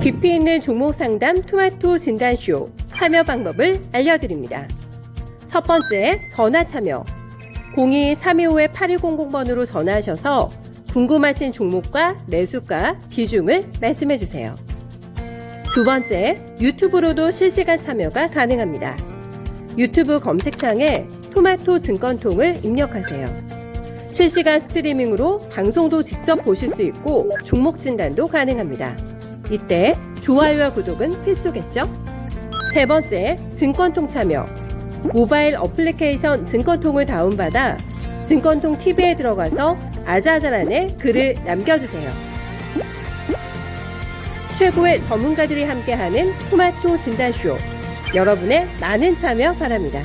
깊이 있는 종목 상담 토마토 진단쇼 참여 방법을 알려드립니다. 첫 번째, 전화 참여. 02-325-8200번으로 전화하셔서 궁금하신 종목과 매수가, 비중을 말씀해주세요. 두 번째, 유튜브로도 실시간 참여가 가능합니다. 유튜브 검색창에 토마토 증권통을 입력하세요. 실시간 스트리밍으로 방송도 직접 보실 수 있고 종목 진단도 가능합니다. 이때 좋아요와 구독은 필수겠죠? 세 번째, 증권통 참여. 모바일 어플리케이션 증권통을 다운받아 증권통 TV에 들어가서 아자아자란에 글을 남겨주세요. 최고의 전문가들이 함께하는 토마토 진단쇼. 여러분의 많은 참여 바랍니다.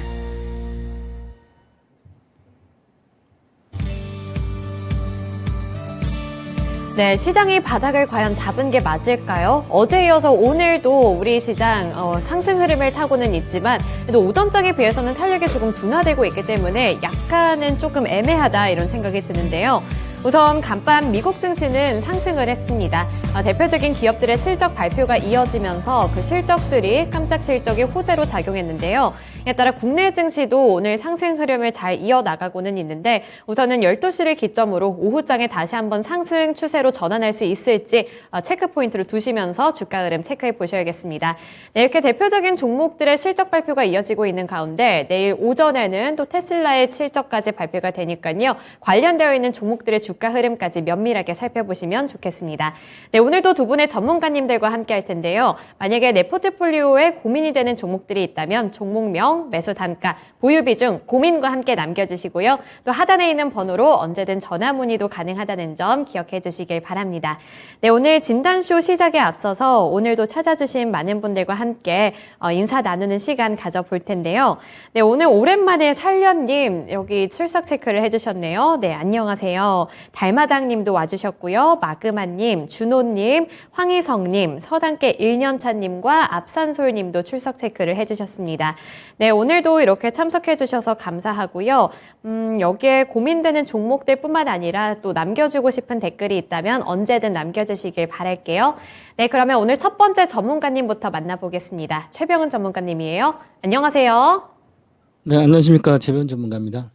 네, 시장이 바닥을 과연 잡은 게 맞을까요? 어제 이어서 오늘도 우리 시장 상승 흐름을 타고는 있지만 그래도 오전장에 비해서는 탄력이 조금 둔화되고 있기 때문에 약간은 조금 애매하다 이런 생각이 드는데요. 우선 간밤 미국 증시는 상승을 했습니다. 대표적인 기업들의 실적 발표가 이어지면서 그 실적들이 깜짝 실적이 호재로 작용했는데요. 이에 따라 국내 증시도 오늘 상승 흐름을 잘 이어나가고는 있는데 우선은 12시를 기점으로 오후장에 다시 한번 상승 추세로 전환할 수 있을지 체크 포인트를 두시면서 주가 흐름 체크해 보셔야겠습니다. 네, 이렇게 대표적인 종목들의 실적 발표가 이어지고 있는 가운데 내일 오전에는 또 테슬라의 실적까지 발표가 되니까요. 관련되어 있는 종목들의 주가 흐름까지 면밀하게 살펴보시면 좋겠습니다. 네, 오늘도 두 분의 전문가님들과 함께 할 텐데요. 만약에 내 포트폴리오에 고민이 되는 종목들이 있다면 종목명, 매수 단가, 보유 비중, 고민과 함께 남겨주시고요. 또 하단에 있는 번호로 언제든 전화 문의도 가능하다는 점 기억해 주시길 바랍니다. 네, 오늘 진단쇼 시작에 앞서서 오늘도 찾아주신 많은 분들과 함께 인사 나누는 시간 가져볼 텐데요. 네, 오늘 오랜만에 살련님 여기 출석 체크를 해주셨네요. 네, 안녕하세요. 달마당님도 와주셨고요. 마그마님, 준호님, 황희성님, 서당계 1년차님과 앞산솔님도 출석 체크를 해주셨습니다. 네, 오늘도 이렇게 참석해주셔서 감사하고요. 여기에 고민되는 종목들 뿐만 아니라 또 남겨주고 싶은 댓글이 있다면 언제든 남겨주시길 바랄게요. 네, 그러면 오늘 첫 번째 전문가님부터 만나보겠습니다. 최병훈 전문가님이에요. 안녕하세요. 네, 안녕하십니까. 최병훈 전문가입니다.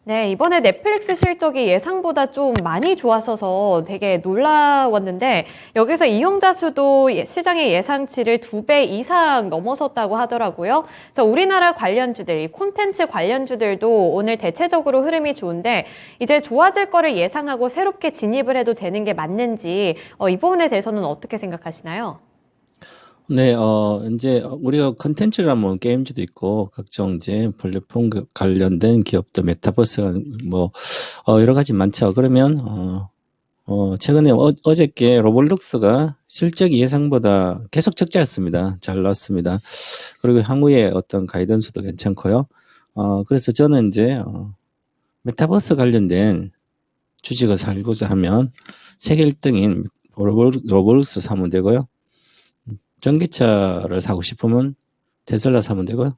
네, 이번에 넷플릭스 실적이 예상보다 좀 많이 좋았어서 되게 놀라웠는데 여기서 이용자 수도 시장의 예상치를 2배 이상 넘어섰다고 하더라고요. 그래서 우리나라 관련주들, 콘텐츠 관련주들도 오늘 대체적으로 흐름이 좋은데 이제 좋아질 거를 예상하고 새롭게 진입을 해도 되는 게 맞는지 이 부분에 대해서는 어떻게 생각하시나요? 네, 이제 우리가 컨텐츠라면 게임즈도 있고 각종 이제 플랫폼 관련된 기업도 메타버스 여러 가지 많죠. 그러면 최근에 어저께 로블록스가 실적이 예상보다 계속 적자였습니다. 잘 나왔습니다. 그리고 향후에 어떤 가이던스도 괜찮고요. 그래서 저는 이제 메타버스 관련된 주식을 살고자 하면 세계 1등인 로블록스 사면 되고요. 전기차를 사고 싶으면 테슬라 사면 되고요.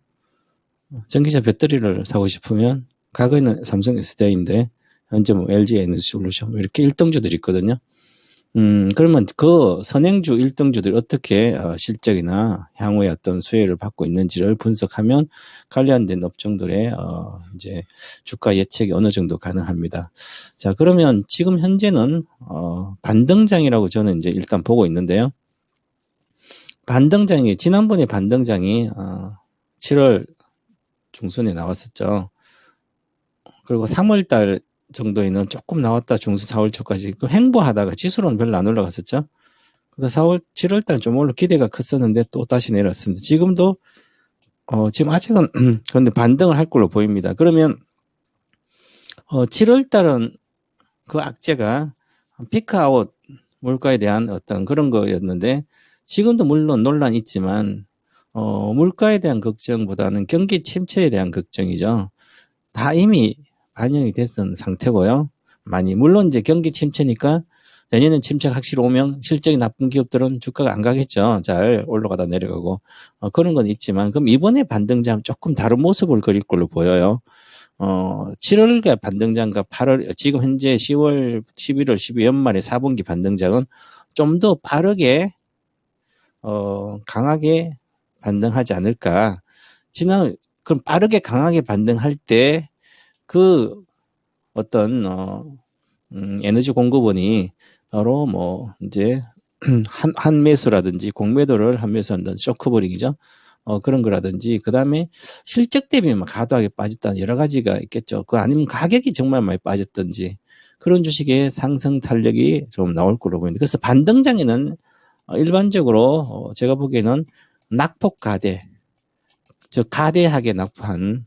전기차 배터리를 사고 싶으면 과거에는 삼성 SDI인데 현재 LG 에너지솔루션 이렇게 1등주들이 있거든요. 그러면 그 선행주 1등주들이 어떻게 실적이나 향후에 어떤 수혜를 받고 있는지를 분석하면 관련된 업종들의 이제 주가 예측이 어느 정도 가능합니다. 자, 그러면 지금 현재는 반등장이라고 저는 이제 일단 보고 있는데요. 지난번에 반등장이 7월 중순에 나왔었죠. 그리고 3월 달 정도에는 조금 나왔다 중순 4월 초까지 횡보하다가 지수로는 별로 안 올라갔었죠. 그래서 7월 달 좀 기대가 컸었는데 또 다시 내렸습니다. 지금도 지금 아직은 그런데 반등을 할 걸로 보입니다. 그러면 7월 달은 그 악재가 피크아웃 물가에 대한 어떤 그런 거였는데 지금도 물론 논란이 있지만 물가에 대한 걱정보다는 경기 침체에 대한 걱정이죠. 다 이미 반영이 됐던 상태고요. 물론 이제 경기 침체니까 내년엔 침체가 확실히 오면 실적이 나쁜 기업들은 주가가 안 가겠죠. 잘 올라가다 내려가고 그런 건 있지만 그럼 이번에 반등장 조금 다른 모습을 그릴 걸로 보여요. 7월에 반등장과 8월 지금 현재 10월, 11월, 12월 연말에 4분기 반등장은 좀 더 빠르게 강하게 반등하지 않을까. 그럼 빠르게 강하게 반등할 때 그 어떤 에너지 공급원이 바로 뭐 이제 한 매수라든지 공매도를 한 매수한다는 쇼크버링이죠. 그런 거라든지 그다음에 실적 대비 막 과도하게 빠졌다는 여러 가지가 있겠죠. 그 아니면 가격이 정말 많이 빠졌든지 그런 주식의 상승 탄력이 좀 나올 걸로 보입니다. 그래서 반등장에는 일반적으로 제가 보기에는 낙폭 가대, 즉 가대하게 낙폭한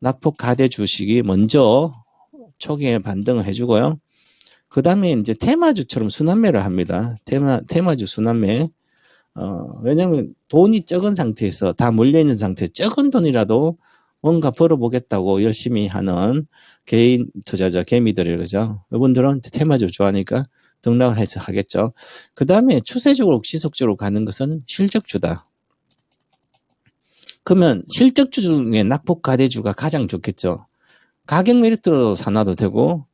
낙폭 가대 주식이 먼저 초기에 반등을 해주고요. 그 다음에 이제 테마주처럼 순환매를 합니다. 테마주 순환매. 왜냐면 돈이 적은 상태에서 다 몰려있는 상태, 적은 돈이라도 뭔가 벌어보겠다고 열심히 하는 개인 투자자, 개미들이 그죠. 이분들은 테마주 좋아하니까 등락을 해서 하겠죠. 그 다음에 추세적으로 지속적으로 가는 것은 실적주다. 그러면 실적주 중에 낙폭 가대주가 가장 좋겠죠. 가격 메리트로 사놔도 되고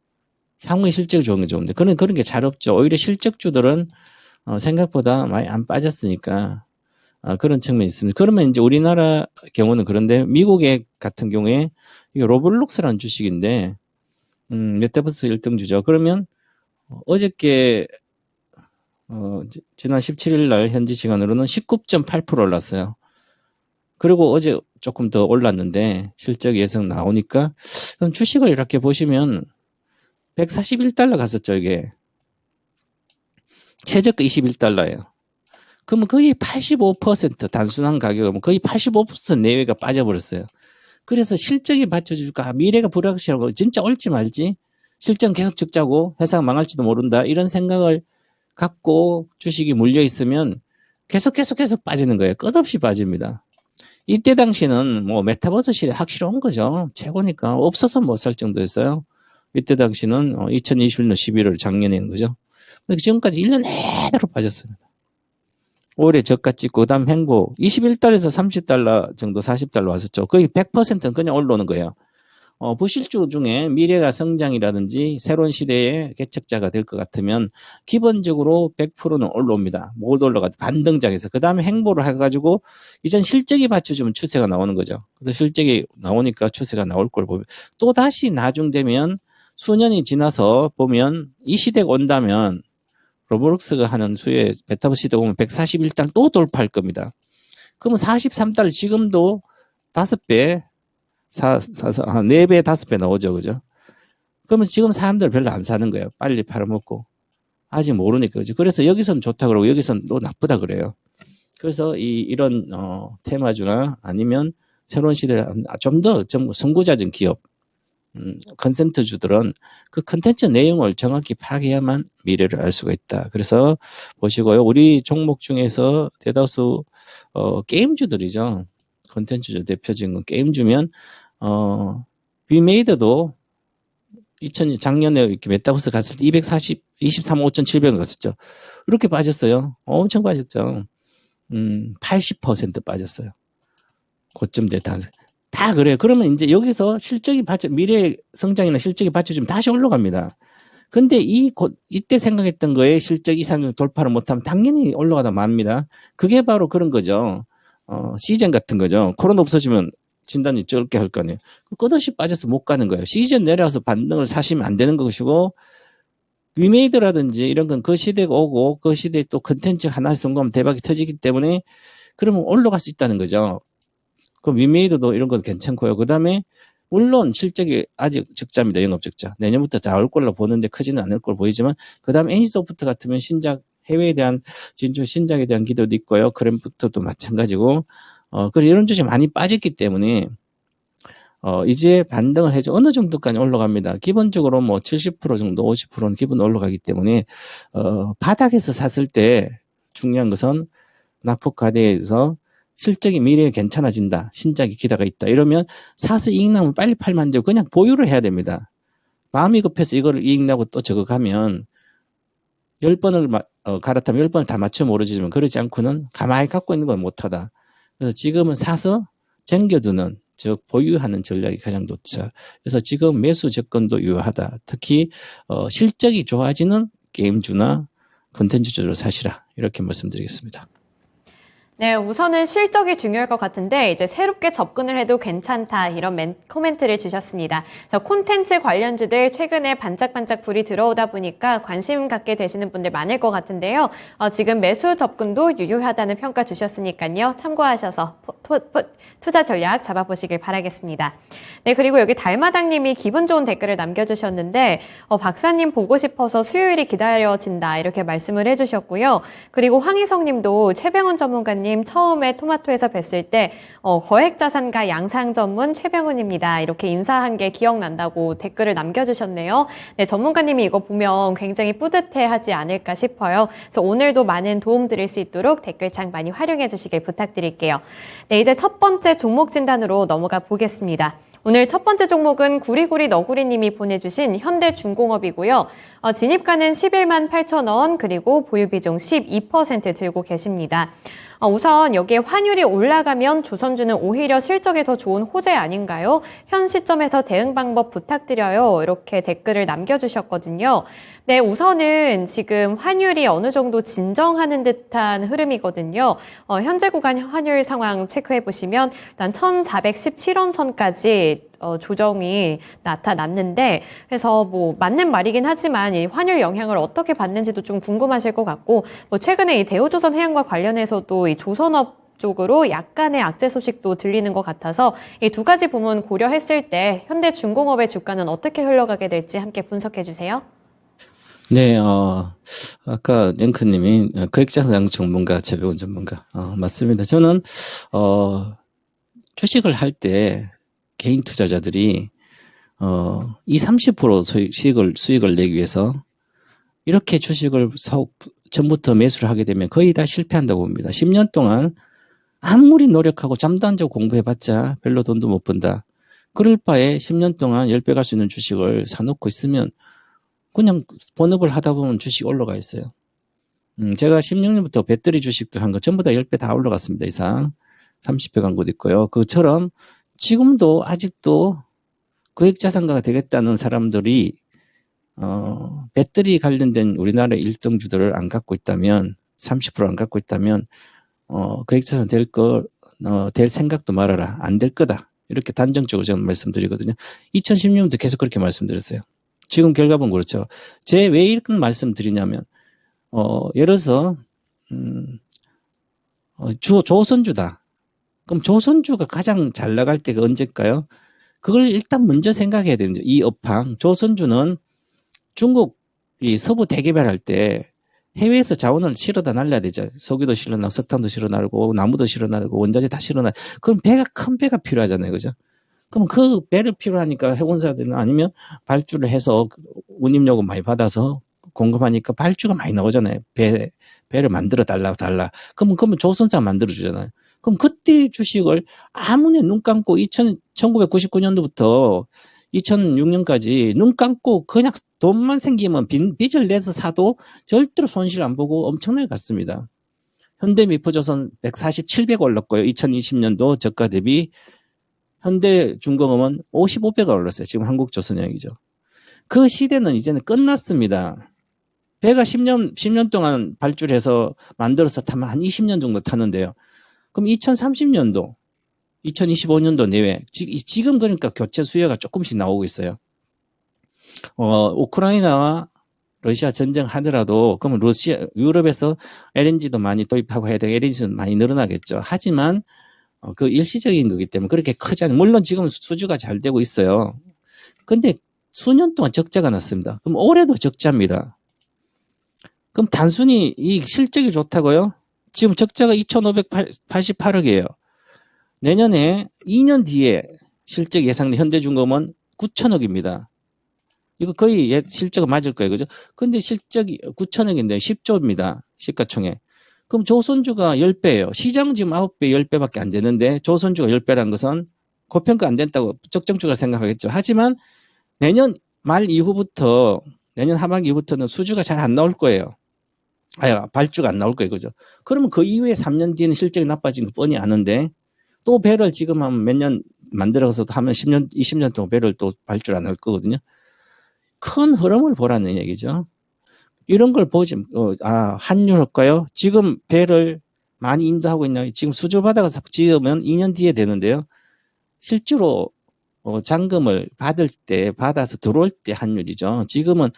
향후에 실적이 좋은 게 좋은데 그런 게 잘 없죠. 오히려 실적주들은 생각보다 많이 안 빠졌으니까 그런 측면이 있습니다. 그러면 이제 우리나라 경우는 그런데 미국의 같은 경우에 이게 로블록스라는 주식인데 메타버스 1등주죠. 그러면 어저께 지난 17일 날 현지 시간으로는 19.8% 올랐어요. 그리고 어제 조금 더 올랐는데 실적 예상 나오니까 그럼 주식을 이렇게 보시면 141달러 갔었죠. 이게 최저가 21달러예요. 그러면 거의 85% 단순한 가격은 거의 85% 내외가 빠져버렸어요. 그래서 실적이 받쳐줄까 미래가 불확실하고 진짜 올지 말지 실적 계속 적자고 회사가 망할지도 모른다 이런 생각을 갖고 주식이 물려 있으면 계속 빠지는 거예요. 끝없이 빠집니다. 이때 당시는 뭐 메타버스 시대 확실히 온 거죠. 최고니까 없어서 못 살 정도였어요. 이때 당시는 2021년 11월 작년에는 거죠. 지금까지 1년 내도록 빠졌습니다. 올해 저가 찍고 그다음 행보 21달러에서 30달러 정도 40달러 왔었죠. 거의 100%는 그냥 올라오는 거예요. 부실주 중에 미래가 성장이라든지 새로운 시대의 개척자가 될 것 같으면 기본적으로 100%는 올라옵니다. 못 올라가도 반등장에서 그 다음에 행보를 해가지고 이젠 실적이 받쳐주면 추세가 나오는 거죠. 그래서 실적이 나오니까 추세가 나올 걸 보면 또 다시 나중되면 수년이 지나서 보면 이 시대가 온다면 로블록스가 하는 수의 메타버스 시대가 오면 141달 또 돌파할 겁니다. 그러면 43달 지금도 5배 4배, 5배 나오죠. 그죠? 그러면 지금 사람들 별로 안 사는 거예요. 빨리 팔아먹고. 아직 모르니까. 그죠? 그래서 여기서는 좋다 그러고 여기서는 또 나쁘다 그래요. 그래서 이런, 테마주나 아니면 새로운 시대를 좀 더 선구자적 기업, 컨센트주들은 그 컨텐츠 내용을 정확히 파악해야만 미래를 알 수가 있다. 그래서 보시고요. 우리 종목 중에서 대다수, 게임주들이죠. 컨텐츠주 대표적인 건 게임주면 비메이드도 작년에 이렇게 메타버스 갔을 때 23만 갔었죠. 이렇게 빠졌어요. 엄청 빠졌죠. 80% 빠졌어요. 고점 다 그래요. 그러면 이제 여기서 미래 성장이나 실적이 받쳐주면 다시 올라갑니다. 근데 이때 생각했던 거에 실적 이상 돌파를 못하면 당연히 올라가다 맙니다. 그게 바로 그런 거죠. 시즌 같은 거죠. 코로나 없어지면 진단이 적게 할 거 아니에요. 끝없이 빠져서 못 가는 거예요. 시즌 내려와서 반등을 사시면 안 되는 것이고 위메이드라든지 이런 건 그 시대가 오고 그 시대에 또 컨텐츠 하나 성공하면 대박이 터지기 때문에 그러면 올라갈 수 있다는 거죠. 그럼 위메이드도 이런 건 괜찮고요. 그 다음에 물론 실적이 아직 적자입니다. 영업 적자. 내년부터 나올 걸로 보는데 크지는 않을 걸 보이지만 그 다음에 NC소프트 같으면 해외에 대한 진출 신작에 대한 기대도 있고요. 크램프트도 마찬가지고 그리고 이런 주식이 많이 빠졌기 때문에 이제 반등을 해줘 어느 정도까지 올라갑니다. 기본적으로 뭐 70% 정도 50%는 기본 올라가기 때문에 바닥에서 샀을 때 중요한 것은 낙폭 가대에서 실적이 미래에 괜찮아진다. 신작이 기대가 있다. 이러면 사서 이익 나면 빨리 팔면 안 되고 그냥 보유를 해야 됩니다. 마음이 급해서 이거를 이익 나고 또 저거 가면 10번을 갈아타면 10번을 다 맞춰 모르지만 그러지 않고는 가만히 갖고 있는 건 못하다. 그래서 지금은 사서 쟁겨두는 즉 보유하는 전략이 가장 좋죠. 그래서 지금 매수 접근도 유효하다. 특히 실적이 좋아지는 게임주나 콘텐츠주를 사시라 이렇게 말씀드리겠습니다. 네, 우선은 실적이 중요할 것 같은데 이제 새롭게 접근을 해도 괜찮다 이런 코멘트를 주셨습니다. 그래서 콘텐츠 관련주들 최근에 반짝반짝 불이 들어오다 보니까 관심 갖게 되시는 분들 많을 것 같은데요. 지금 매수 접근도 유효하다는 평가 주셨으니까요. 참고하셔서 투자 전략 잡아보시길 바라겠습니다. 네, 그리고 여기 달마당님이 기분 좋은 댓글을 남겨주셨는데 박사님 보고 싶어서 수요일이 기다려진다 이렇게 말씀을 해주셨고요. 그리고 황희성님도 최병훈 전문가님 처음에 토마토에서 뵀을 때 거액자산가 양상 전문 최병훈입니다. 이렇게 인사한 게 기억난다고 댓글을 남겨주셨네요. 네, 전문가님이 이거 보면 굉장히 뿌듯해하지 않을까 싶어요. 그래서 오늘도 많은 도움 드릴 수 있도록 댓글창 많이 활용해 주시길 부탁드릴게요. 네, 이제 첫 번째 종목 진단으로 넘어가 보겠습니다. 오늘 첫 번째 종목은 구리구리 너구리님이 보내주신 현대중공업이고요. 진입가는 11만 8천 원, 그리고 보유비중 12% 들고 계십니다. 우선 여기에 환율이 올라가면 조선주는 오히려 실적에 더 좋은 호재 아닌가요? 현 시점에서 대응 방법 부탁드려요. 이렇게 댓글을 남겨주셨거든요. 네, 우선은 지금 환율이 어느 정도 진정하는 듯한 흐름이거든요. 현재 구간 환율 상황 체크해 보시면 일단 1417원 선까지 조정이 나타났는데, 그래서 뭐 맞는 말이긴 하지만 이 환율 영향을 어떻게 받는지도 좀 궁금하실 것 같고, 뭐 최근에 이 대우조선해양과 관련해서도 이 조선업 쪽으로 약간의 악재 소식도 들리는 것 같아서 이 두 가지 부분 고려했을 때 현대중공업의 주가는 어떻게 흘러가게 될지 함께 분석해 주세요. 네, 아까 앵커님이 거액자산 전문가, 최병훈 전문가, 맞습니다. 저는, 주식을 할 때 개인 투자자들이, 20, 30% 수익을 내기 위해서 이렇게 주식을 전부터 매수를 하게 되면 거의 다 실패한다고 봅니다. 10년 동안 아무리 노력하고 잠도 안 자고 공부해봤자 별로 돈도 못 번다. 그럴 바에 10년 동안 10배 갈 수 있는 주식을 사놓고 있으면 그냥 본업을 하다 보면 주식이 올라가 있어요. 제가 16년부터 배터리 주식들 한 거 전부 다 10배 다 올라갔습니다. 이상. 30배 간 곳 있고요. 그처럼 지금도 아직도 거액자산가가 되겠다는 사람들이 배터리 관련된 우리나라 1등주들을 안 갖고 있다면 30% 안 갖고 있다면 거액자산 될 생각도 말아라. 안 될 거다. 이렇게 단정적으로 저는 말씀드리거든요. 2016년부터 계속 그렇게 말씀드렸어요. 지금 결과본 그렇죠. 제 왜 이런 말씀드리냐면 예를 들어서 조선주다. 그럼 조선주가 가장 잘 나갈 때가 언제일까요? 그걸 일단 먼저 생각해야 되는 거죠. 이 업황. 조선주는 중국이 서부 대개발할 때 해외에서 자원을 실어다 날려야 되죠. 석유도 실어나고 석탄도 실어나고 나무도 실어나고 원자재 다 실어나고. 그럼 큰 배가 필요하잖아요. 그죠? 그럼 그 배를 필요하니까 해운사들은 아니면 발주를 해서 운임요금 많이 받아서 공급하니까 발주가 많이 나오잖아요. 배를 만들어 달라. 그러면 조선사 만들어 주잖아요. 그럼 그때 주식을 아무리 눈 감고 1999년도부터 2006년까지 눈 감고 그냥 돈만 생기면 빚을 내서 사도 절대로 손실 안 보고 엄청나게 갔습니다. 현대미포조선 147배 올랐고요. 2020년도 저가 대비 현대중공업은 55배가 올랐어요. 지금 한국조선해양이죠. 그 시대는 이제는 끝났습니다. 배가 10년 동안 발주해서 만들어서 타면 한 20년 정도 타는데요. 그럼 2030년도, 2025년도 내외, 지금 그러니까 교체 수요가 조금씩 나오고 있어요. 우크라이나와 러시아 전쟁하더라도, 그러면 유럽에서 LNG도 많이 도입하고 해야 되고, LNG는 많이 늘어나겠죠. 하지만, 그 일시적인 거기 때문에 그렇게 크지 않아요. 물론 지금 수주가 잘 되고 있어요. 근데 수년 동안 적자가 났습니다. 그럼 올해도 적자입니다. 그럼 단순히 이 실적이 좋다고요? 지금 적자가 2,588억이에요. 내년에 2년 뒤에 실적 예상된 현대중공업은 9천억입니다. 이거 거의 실적은 맞을 거예요. 그죠? 근데 실적이 9천억인데 10조입니다. 시가총액. 그럼 조선주가 10배예요. 시장 지금 9배, 10배밖에 안 되는데 조선주가 10배란 것은 고평가 안 된다고 적정주가 생각하겠죠. 하지만 내년 말 이후부터 내년 하반기 이후부터는 수주가 잘 안 나올 거예요. 발주가 안 나올 거예요. 그죠? 그러면 그 이후에 3년 뒤에는 실적이 나빠지는 거 뻔히 아는데 또 배를 지금 한 몇 년 만들어서 하면 10년, 20년 동안 배를 또 발주를 안 할 거거든요. 큰 흐름을 보라는 얘기죠. 이런 걸 보지, 한유할까요? 지금 배를 많이 인도하고 있냐. 지금 수주받아가 지으면 2년 뒤에 되는데요. 실제로 잔금을 받아서 들어올 때 환율이죠. 지금은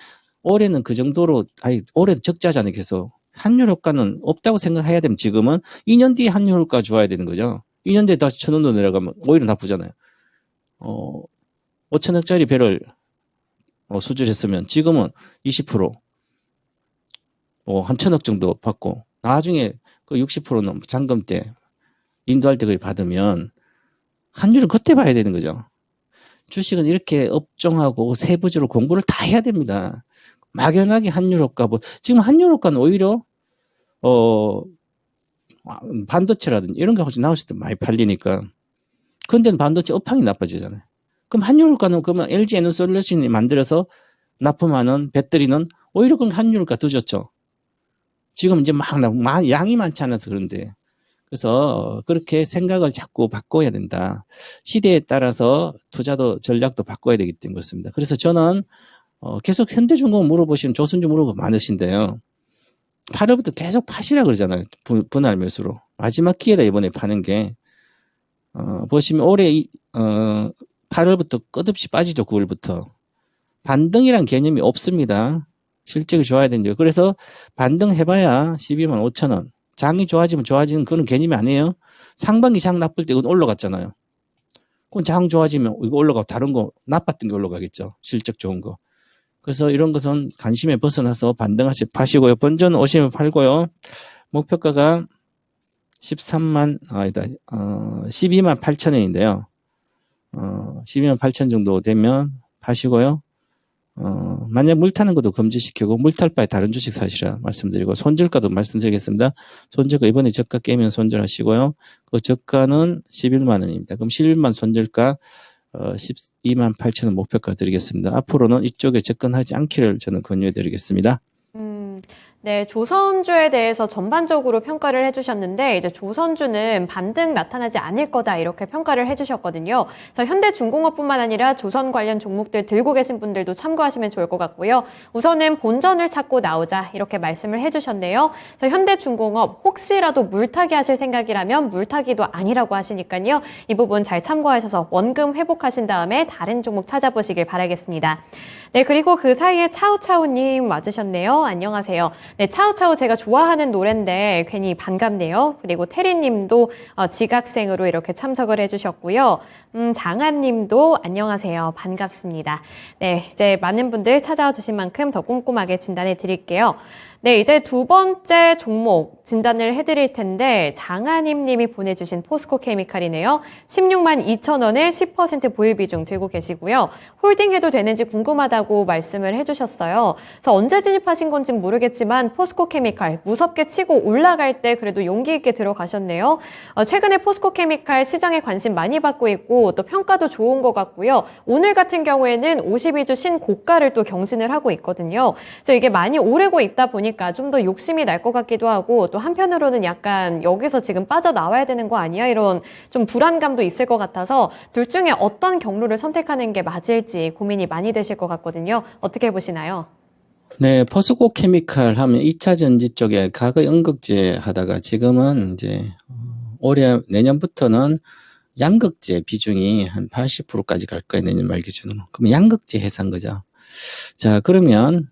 올해는 그 정도로, 올해는 적자잖아요. 계속. 환율 효과는 없다고 생각해야 되면 지금은 2년 뒤에 환율 효과 좋아야 되는 거죠. 2년 뒤에 다시 1,000원도 내려가면 오히려 나쁘잖아요. 5천억짜리 배를 수주했으면 지금은 20%, 한 1,000억 정도 받고 나중에 그 60%는 잔금 때 인도할 때 거의 받으면 환율은 그때 봐야 되는 거죠. 주식은 이렇게 업종하고 세부적으로 공부를 다 해야 됩니다. 막연하게 환율 효과, 지금 환율 효과는 오히려 반도체라든지 이런 게 훨씬 나올 때 많이 팔리니까. 근데 반도체 업황이 나빠지잖아요. 그럼 환율 효과는 그러면 LG 에너솔루션이 만들어서 납품하는 배터리는 오히려 그럼 환율 효과 더 좋죠. 지금 이제 양이 많지 않아서 그런데. 그래서 그렇게 생각을 자꾸 바꿔야 된다. 시대에 따라서 투자도 전략도 바꿔야 되기 때문에 그렇습니다. 그래서 저는 계속 현대중공업 물어보시면 조선주 물어보면 많으신데요. 8월부터 계속 파시라 그러잖아요. 분할 매수로. 마지막 기회다 이번에 파는 게. 보시면 올해 8월부터 끝없이 빠지죠. 9월부터. 반등이란 개념이 없습니다. 실적이 좋아야 되는데요. 그래서 반등해봐야 12만 5천 원. 장이 좋아지면 좋아지는 그런 개념이 아니에요. 상반기 장 나쁠 때 이건 올라갔잖아요. 그럼 장 좋아지면 이거 올라가고 다른 거 나빴던 게 올라가겠죠. 실적 좋은 거. 그래서 이런 것은 관심에 벗어나서 반등하시 파시고요. 본전 오시면 팔고요. 목표가가 12만 8천 원인데요. 12만 8천 정도 되면 파시고요. 만약 물 타는 것도 금지시키고 물 탈 바에 다른 주식 사시라 말씀드리고 손절가도 말씀드리겠습니다. 손절가 이번에 저가 깨면 손절하시고요. 그 저가는 11만 원입니다. 그럼 11만 손절가 12만 8천 원 목표가 드리겠습니다. 앞으로는 이쪽에 접근하지 않기를 저는 권유해 드리겠습니다. 네, 조선주에 대해서 전반적으로 평가를 해주셨는데 이제 조선주는 반등 나타나지 않을 거다 이렇게 평가를 해주셨거든요. 그래서 현대중공업뿐만 아니라 조선 관련 종목들 들고 계신 분들도 참고하시면 좋을 것 같고요. 우선은 본전을 찾고 나오자 이렇게 말씀을 해주셨네요. 그래서 현대중공업 혹시라도 물타기 하실 생각이라면 물타기도 아니라고 하시니까요. 이 부분 잘 참고하셔서 원금 회복하신 다음에 다른 종목 찾아보시길 바라겠습니다. 네, 그리고 그 사이에 차우차우님 와주셨네요. 안녕하세요. 네, 차우차우 제가 좋아하는 노래인데 괜히 반갑네요. 그리고 태리님도 지각생으로 이렇게 참석을 해주셨고요. 장한님도 안녕하세요. 반갑습니다. 네, 이제 많은 분들 찾아와 주신 만큼 더 꼼꼼하게 진단해 드릴게요. 네, 이제 두 번째 종목 진단을 해드릴 텐데 장하님 님이 보내주신 포스코케미칼이네요. 16만 2천 원에 10% 보유 비중 들고 계시고요. 홀딩해도 되는지 궁금하다고 말씀을 해주셨어요. 그래서 언제 진입하신 건지는 모르겠지만 포스코케미칼 무섭게 치고 올라갈 때 그래도 용기 있게 들어가셨네요. 최근에 포스코케미칼 시장에 관심 많이 받고 있고 또 평가도 좋은 것 같고요. 오늘 같은 경우에는 52주 신고가를 또 경신을 하고 있거든요. 그래서 이게 많이 오르고 있다 보니까 좀 더 욕심이 날 것 같기도 하고 또 한편으로는 약간 여기서 지금 빠져나와야 되는 거 아니야? 이런 좀 불안감도 있을 것 같아서 둘 중에 어떤 경로를 선택하는 게 맞을지 고민이 많이 되실 것 같거든요. 어떻게 보시나요? 네, 포스코 케미칼 하면 2차 전지 쪽에 과거 연극제 하다가 지금은 이제 내년부터는 양극재 비중이 한 80%까지 갈 거예요. 내년 말 기준으로. 그럼 양극재 해산 거죠. 자, 그러면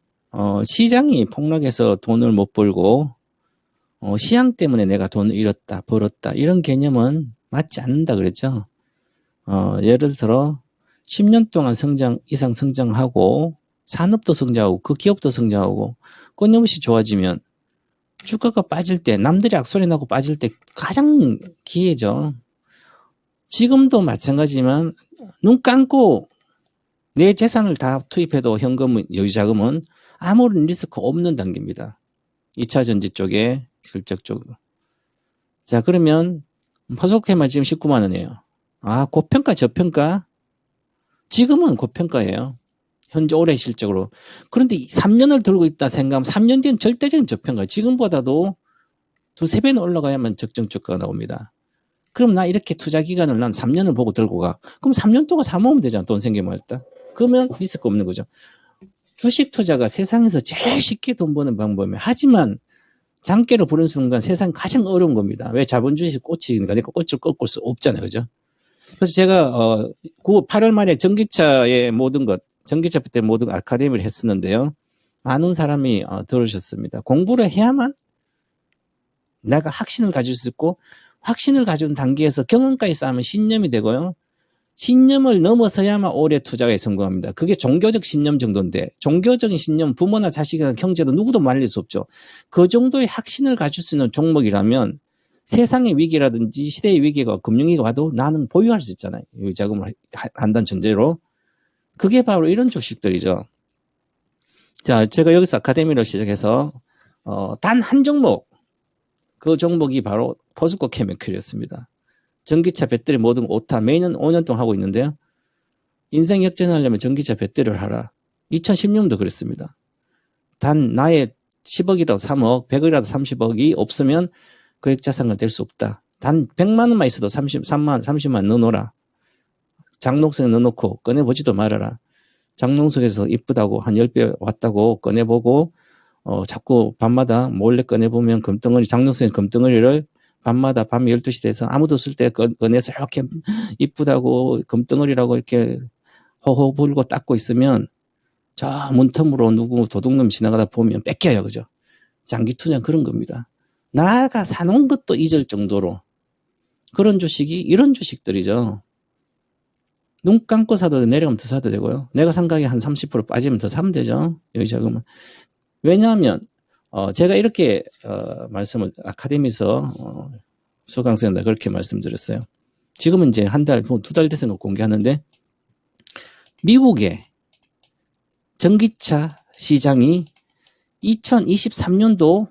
시장이 폭락해서 돈을 못 벌고 시장 때문에 내가 돈을 잃었다, 벌었다 이런 개념은 맞지 않는다 그랬죠. 예를 들어 10년 동안 이상 성장하고 산업도 성장하고 그 기업도 성장하고 끊임없이 좋아지면 주가가 빠질 때 남들이 악소리 나고 빠질 때 가장 기회죠. 지금도 마찬가지지만 눈 감고 내 재산을 다 투입해도 현금 여유자금은 아무런 리스크 없는 단계입니다. 2차 전지 쪽에 실적 쪽으로. 자, 그러면 포스코케만 지금 19만 원이에요. 고평가 저평가? 지금은 고평가예요. 현재 올해 실적으로. 그런데 3년을 들고 있다 생각하면 3년 뒤엔 절대적인 저평가. 지금보다도 2~3배는 올라가야만 적정 주가가 나옵니다. 그럼 나 이렇게 투자 기간을 난 3년을 보고 들고 가. 그럼 3년 동안 사모으면 되잖아. 돈 생기면 할때. 그러면 리스크 없는 거죠. 주식 투자가 세상에서 제일 쉽게 돈 버는 방법이에요. 하지만 장깨로 부른 순간 세상 가장 어려운 겁니다. 왜 자본주의 꽃이니까 내가 꽃을 꺾을 수 없잖아요. 그죠? 그래서 제가 8월 말에 전기차의 모든 것, 전기차 때 모든 아카데미를 했었는데요. 많은 사람이 들으셨습니다. 공부를 해야만 내가 확신을 가질 수 있고 확신을 가진 단계에서 경험까지 쌓으면 신념이 되고요. 신념을 넘어서야만 오래 투자에 성공합니다. 그게 종교적 신념 정도인데 종교적인 신념 부모나 자식이나 형제도 누구도 말릴 수 없죠. 그 정도의 확신을 가질 수 있는 종목이라면 세상의 위기라든지 시대의 위기가 금융위기가 와도 나는 보유할 수 있잖아요. 자금을 한다는 전제로. 그게 바로 이런 주식들이죠. 자, 제가 여기서 아카데미를 시작해서 단 한 종목, 그 종목이 바로 포스코 케미컬이었습니다. 전기차 배터리 모든 오타 매년 5년 동안 하고 있는데요. 인생 역전하려면 전기차 배터리를 하라. 2010년도 그랬습니다. 단 나의 10억이라도 3억, 100억이라도 30억이 없으면 거액자산가 될 수 없다. 단 100만 원만 있어도 30만 넣어놓으라. 장롱석에 넣어놓고 꺼내보지도 말아라. 장롱석에서 이쁘다고 한 10배 왔다고 꺼내보고 자꾸 밤마다 몰래 꺼내보면 금덩어리, 장롱석에 금덩어리를 밤마다 밤 12시 돼서 아무도 없을 때 꺼내서 이렇게 이쁘다고 금덩어리라고 이렇게 호호 불고 닦고 있으면 저 문틈으로 누구 도둑놈 지나가다 보면 뺏겨요. 그죠? 장기 투자는 그런 겁니다. 나가 사놓은 것도 잊을 정도로 그런 주식이 이런 주식들이죠. 눈 감고 사도 되고 내려가면 더 사도 되고요. 내가 산 가격이 한 30% 빠지면 더 사면 되죠. 여기 자금은. 왜냐하면 제가 이렇게 말씀을 아카데미에서 수강생한테 그렇게 말씀드렸어요. 지금은 이제 한 달, 2달 돼서 공개하는데 미국의 전기차 시장이 2023년도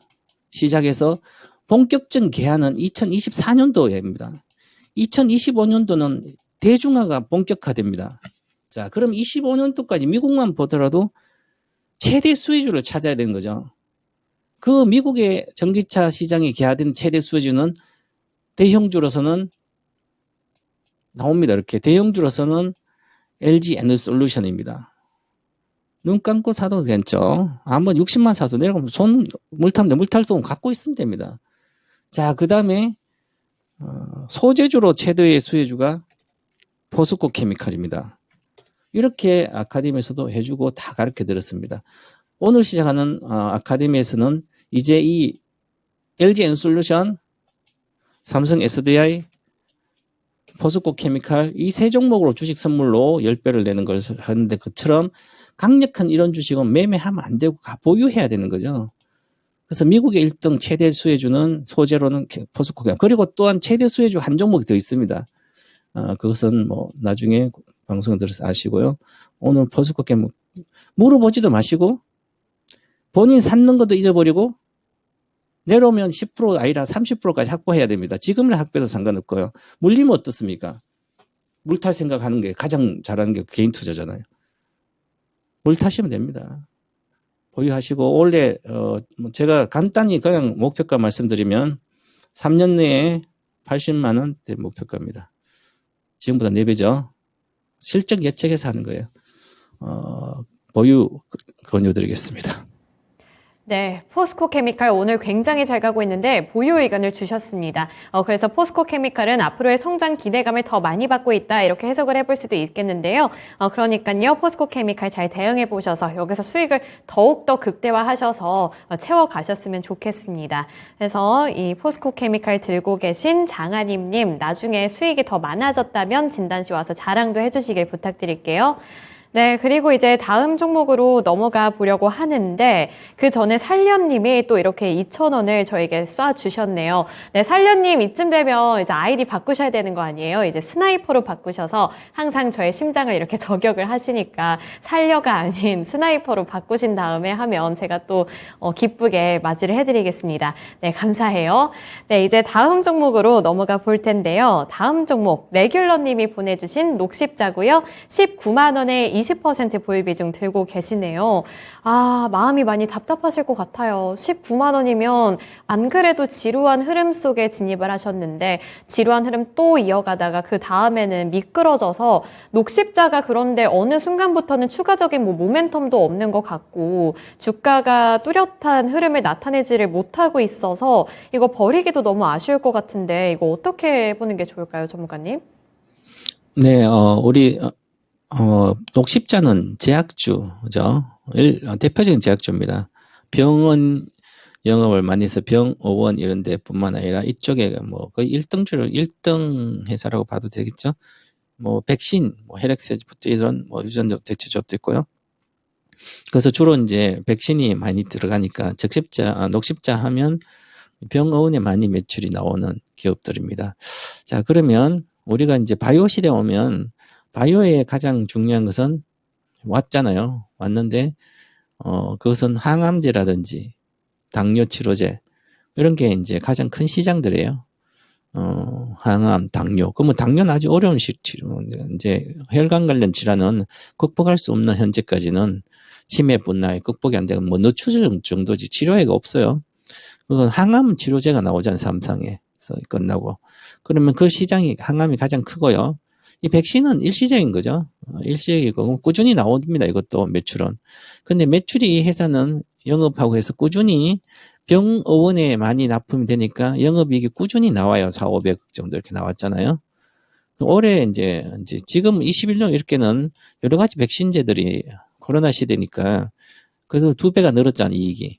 시작해서 본격적 개화는 2024년도입니다. 2025년도는 대중화가 본격화됩니다. 자, 그럼 25년도까지 미국만 보더라도 최대 수혜주를 찾아야 되는 거죠. 그 미국의 전기차 시장이 개화된 최대 수혜주는 대형주로서는 나옵니다. 이렇게 대형주로서는 LG 에너솔루션입니다. 눈 감고 사도 괜찮죠. 한번 60만 사도 내려가면 손 물타면 물탈동 갖고 있으면 됩니다. 자, 그 다음에 소재주로 최대의 수혜주가 포스코 케미칼입니다. 이렇게 아카데미에서도 해주고 다 가르쳐 드렸습니다. 오늘 시작하는 아카데미에서는 이제 이 LG 에너솔루션, 삼성 SDI, 포스코 케미칼 이 세 종목으로 주식 선물로 10배를 내는 걸 하는데 그처럼 강력한 이런 주식은 매매하면 안 되고 보유해야 되는 거죠. 그래서 미국의 1등 최대 수혜주는 소재로는 포스코 케미칼. 그리고 또한 최대 수혜주 한 종목이 더 있습니다. 그것은 뭐 나중에 방송을 들어서 아시고요. 오늘 포스코 케미칼 물어보지도 마시고 본인 샀는 것도 잊어버리고 내려오면 10% 아니라 30%까지 확보해야 됩니다. 지금을 확보해도 상관없고요. 물리면 어떻습니까? 물탈 생각하는 게 가장 잘하는 게 개인 투자잖아요. 물타시면 됩니다. 보유하시고 원래 제가 간단히 그냥 목표가 말씀드리면 3년 내에 80만 원대 목표가입니다. 지금보다 4배죠. 실적 예측해서 하는 거예요. 보유 권유드리겠습니다. 네, 포스코 케미칼 오늘 굉장히 잘 가고 있는데 보유 의견을 주셨습니다. 그래서 포스코 케미칼은 앞으로의 성장 기대감을 더 많이 받고 있다 이렇게 해석을 해볼 수도 있겠는데요. 그러니까요, 포스코 케미칼 잘 대응해 보셔서 여기서 수익을 더욱더 극대화하셔서 채워가셨으면 좋겠습니다. 그래서 이 포스코 케미칼 들고 계신 장하님님 나중에 수익이 더 많아졌다면 진단시 와서 자랑도 해주시길 부탁드릴게요. 네, 그리고 이제 다음 종목으로 넘어가 보려고 하는데 그 전에 살련님이 또 이렇게 2,000원을 저에게 쏴주셨네요. 네, 살련님 이쯤 되면 이제 아이디 바꾸셔야 되는 거 아니에요? 이제 스나이퍼로 바꾸셔서 항상 저의 심장을 이렇게 저격을 하시니까 살려가 아닌 스나이퍼로 바꾸신 다음에 하면 제가 또 기쁘게 맞이를 해드리겠습니다. 네, 감사해요. 네, 이제 다음 종목으로 넘어가 볼 텐데요. 다음 종목 레귤러님이 보내주신 녹십자고요. 19만 원에 20% 보유 비중 들고 계시네요. 아, 마음이 많이 답답하실 것 같아요. 19만 원이면 안 그래도 지루한 흐름 속에 진입을 하셨는데 지루한 흐름 또 이어가다가 그 다음에는 미끄러져서 녹십자가 그런데 어느 순간부터는 추가적인 모멘텀도 없는 것 같고 주가가 뚜렷한 흐름을 나타내지를 못하고 있어서 이거 버리기도 너무 아쉬울 것 같은데 이거 어떻게 보는 게 좋을까요, 전문가님? 네, 우리 녹십자는 제약주죠. 대표적인 제약주입니다. 병원 영업을 많이 해서 병의원 이런 데뿐만 아니라 이쪽에 뭐 거의 1등 회사라고 봐도 되겠죠. 뭐 백신, 뭐 혈액세포트 이런 뭐 유전자 대체조합도 있고요. 그래서 주로 이제 백신이 많이 들어가니까 녹십자 하면 병의원에 많이 매출이 나오는 기업들입니다. 자, 그러면 우리가 이제 바이오 시대에 오면 바이오의 가장 중요한 것은 왔잖아요. 왔는데 그것은 항암제라든지 당뇨 치료제 이런 게 이제 가장 큰 시장들이에요. 항암, 당뇨. 그러면 당뇨는 아주 어려운 치료. 이제 혈관 관련 질환은 극복할 수 없는 현재까지는 치매뿐나 극복이 안 되고 뭐 뇌출혈 정도지 치료액이 없어요. 그건 항암 치료제가 나오잖아요. 삼상에서 끝나고. 그러면 그 시장이 항암이 가장 크고요. 이 백신은 일시적인 거죠. 일시적이고 꾸준히 나옵니다. 이것도 매출은. 근데 매출이 이 회사는 영업하고 해서 꾸준히 병의원에 많이 납품이 되니까 영업이익이 꾸준히 나와요. 4,500억 정도 이렇게 나왔잖아요. 올해 이제 지금 21년 이렇게는 여러 가지 백신제들이 코로나 시대니까 그래서 2배가 늘었잖아요. 이익이.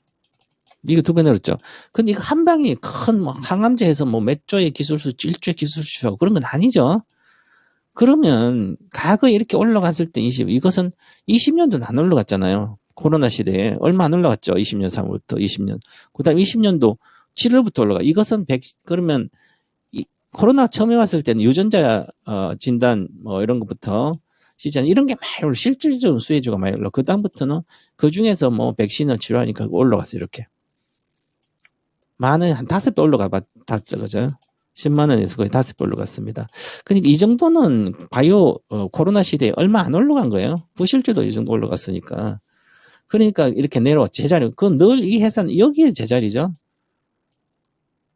이게 2배 늘었죠. 근데 이거 한 방이 큰 뭐 항암제 해서 뭐 몇 조의 기술수, 1조의 기술수하고 그런 건 아니죠. 그러면 과거에 이렇게 올라갔을 때 이것은 20년도는 안 올라갔잖아요. 코로나 시대에 얼마 안 올라갔죠. 20년 3월부터 20년. 그다음 20년도 7월부터 올라가. 이것은 그러면 코로나 처음에 왔을 때는 유전자 진단 뭐 이런 것부터 시장 이런 게 많이 올라. 실질적인 수혜주가 많이 올라. 그다음부터는 그 중에서 뭐 백신을 치료하니까 올라갔어요. 이렇게. 많은 한 5배 올라가 봤죠. 그죠? 10만 원에서 거의 5배 올라갔습니다. 그러니까 이 정도는 바이오 코로나 시대에 얼마 안 올라간 거예요. 부실주도 이 정도 올라갔으니까. 그러니까 이렇게 내려왔지. 제자리. 그건 늘 이 회사는 여기에 제자리죠.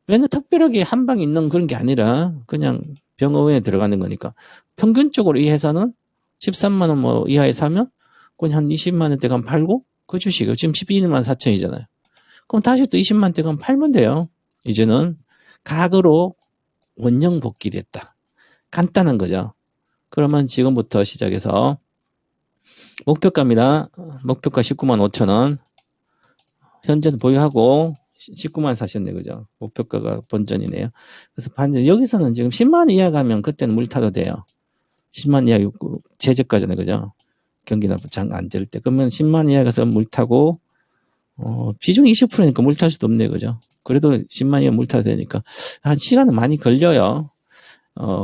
왜냐면 특별하게 한 방 있는 그런 게 아니라 그냥 병원에 들어가는 거니까. 평균적으로 이 회사는 13만 원 뭐 이하에 사면 그건 한 20만 원대 가면 팔고 그 주식을 지금 12만 4천이잖아요. 그럼 다시 또 20만 대 가면 팔면 돼요. 이제는 과거로 원형 복귀를 했다. 간단한 거죠. 그러면 지금부터 시작해서 목표가입니다. 목표가 19만 5천 원. 현재는 보유하고 19만 사셨네, 그죠? 목표가가 본전이네요. 그래서 반전, 여기서는 지금 10만 원 이하 가면 그때는 물 타도 돼요. 10만 이하 최저가잖아요, 그죠? 경기나 장 안 될 때. 그러면 10만 이하 가서 물 타고, 비중 20%니까 물 탈 수도 없네요, 그죠? 그래도 10만 이하 물 타도 되니까. 한 시간은 많이 걸려요.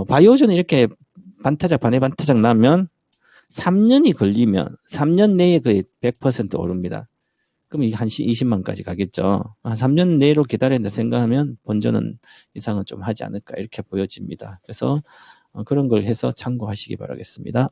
바이오전은 이렇게 반타작 나면 3년이 걸리면 3년 내에 거의 100% 오릅니다. 그럼 이게 한 20만까지 가겠죠. 한 3년 내로 기다려야 된다 생각하면 본전은 이상은 좀 하지 않을까 이렇게 보여집니다. 그래서 그런 걸 해서 참고하시기 바라겠습니다.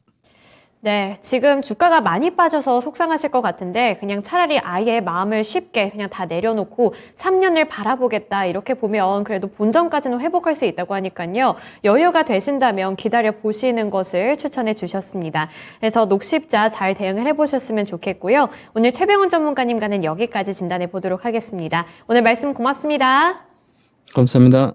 네, 지금 주가가 많이 빠져서 속상하실 것 같은데 그냥 차라리 아예 마음을 쉽게 그냥 다 내려놓고 3년을 바라보겠다 이렇게 보면 그래도 본전까지는 회복할 수 있다고 하니까요. 여유가 되신다면 기다려 보시는 것을 추천해 주셨습니다. 그래서 녹십자 잘 대응을 해보셨으면 좋겠고요. 오늘 최병훈 전문가님과는 여기까지 진단해 보도록 하겠습니다. 오늘 말씀 고맙습니다. 감사합니다.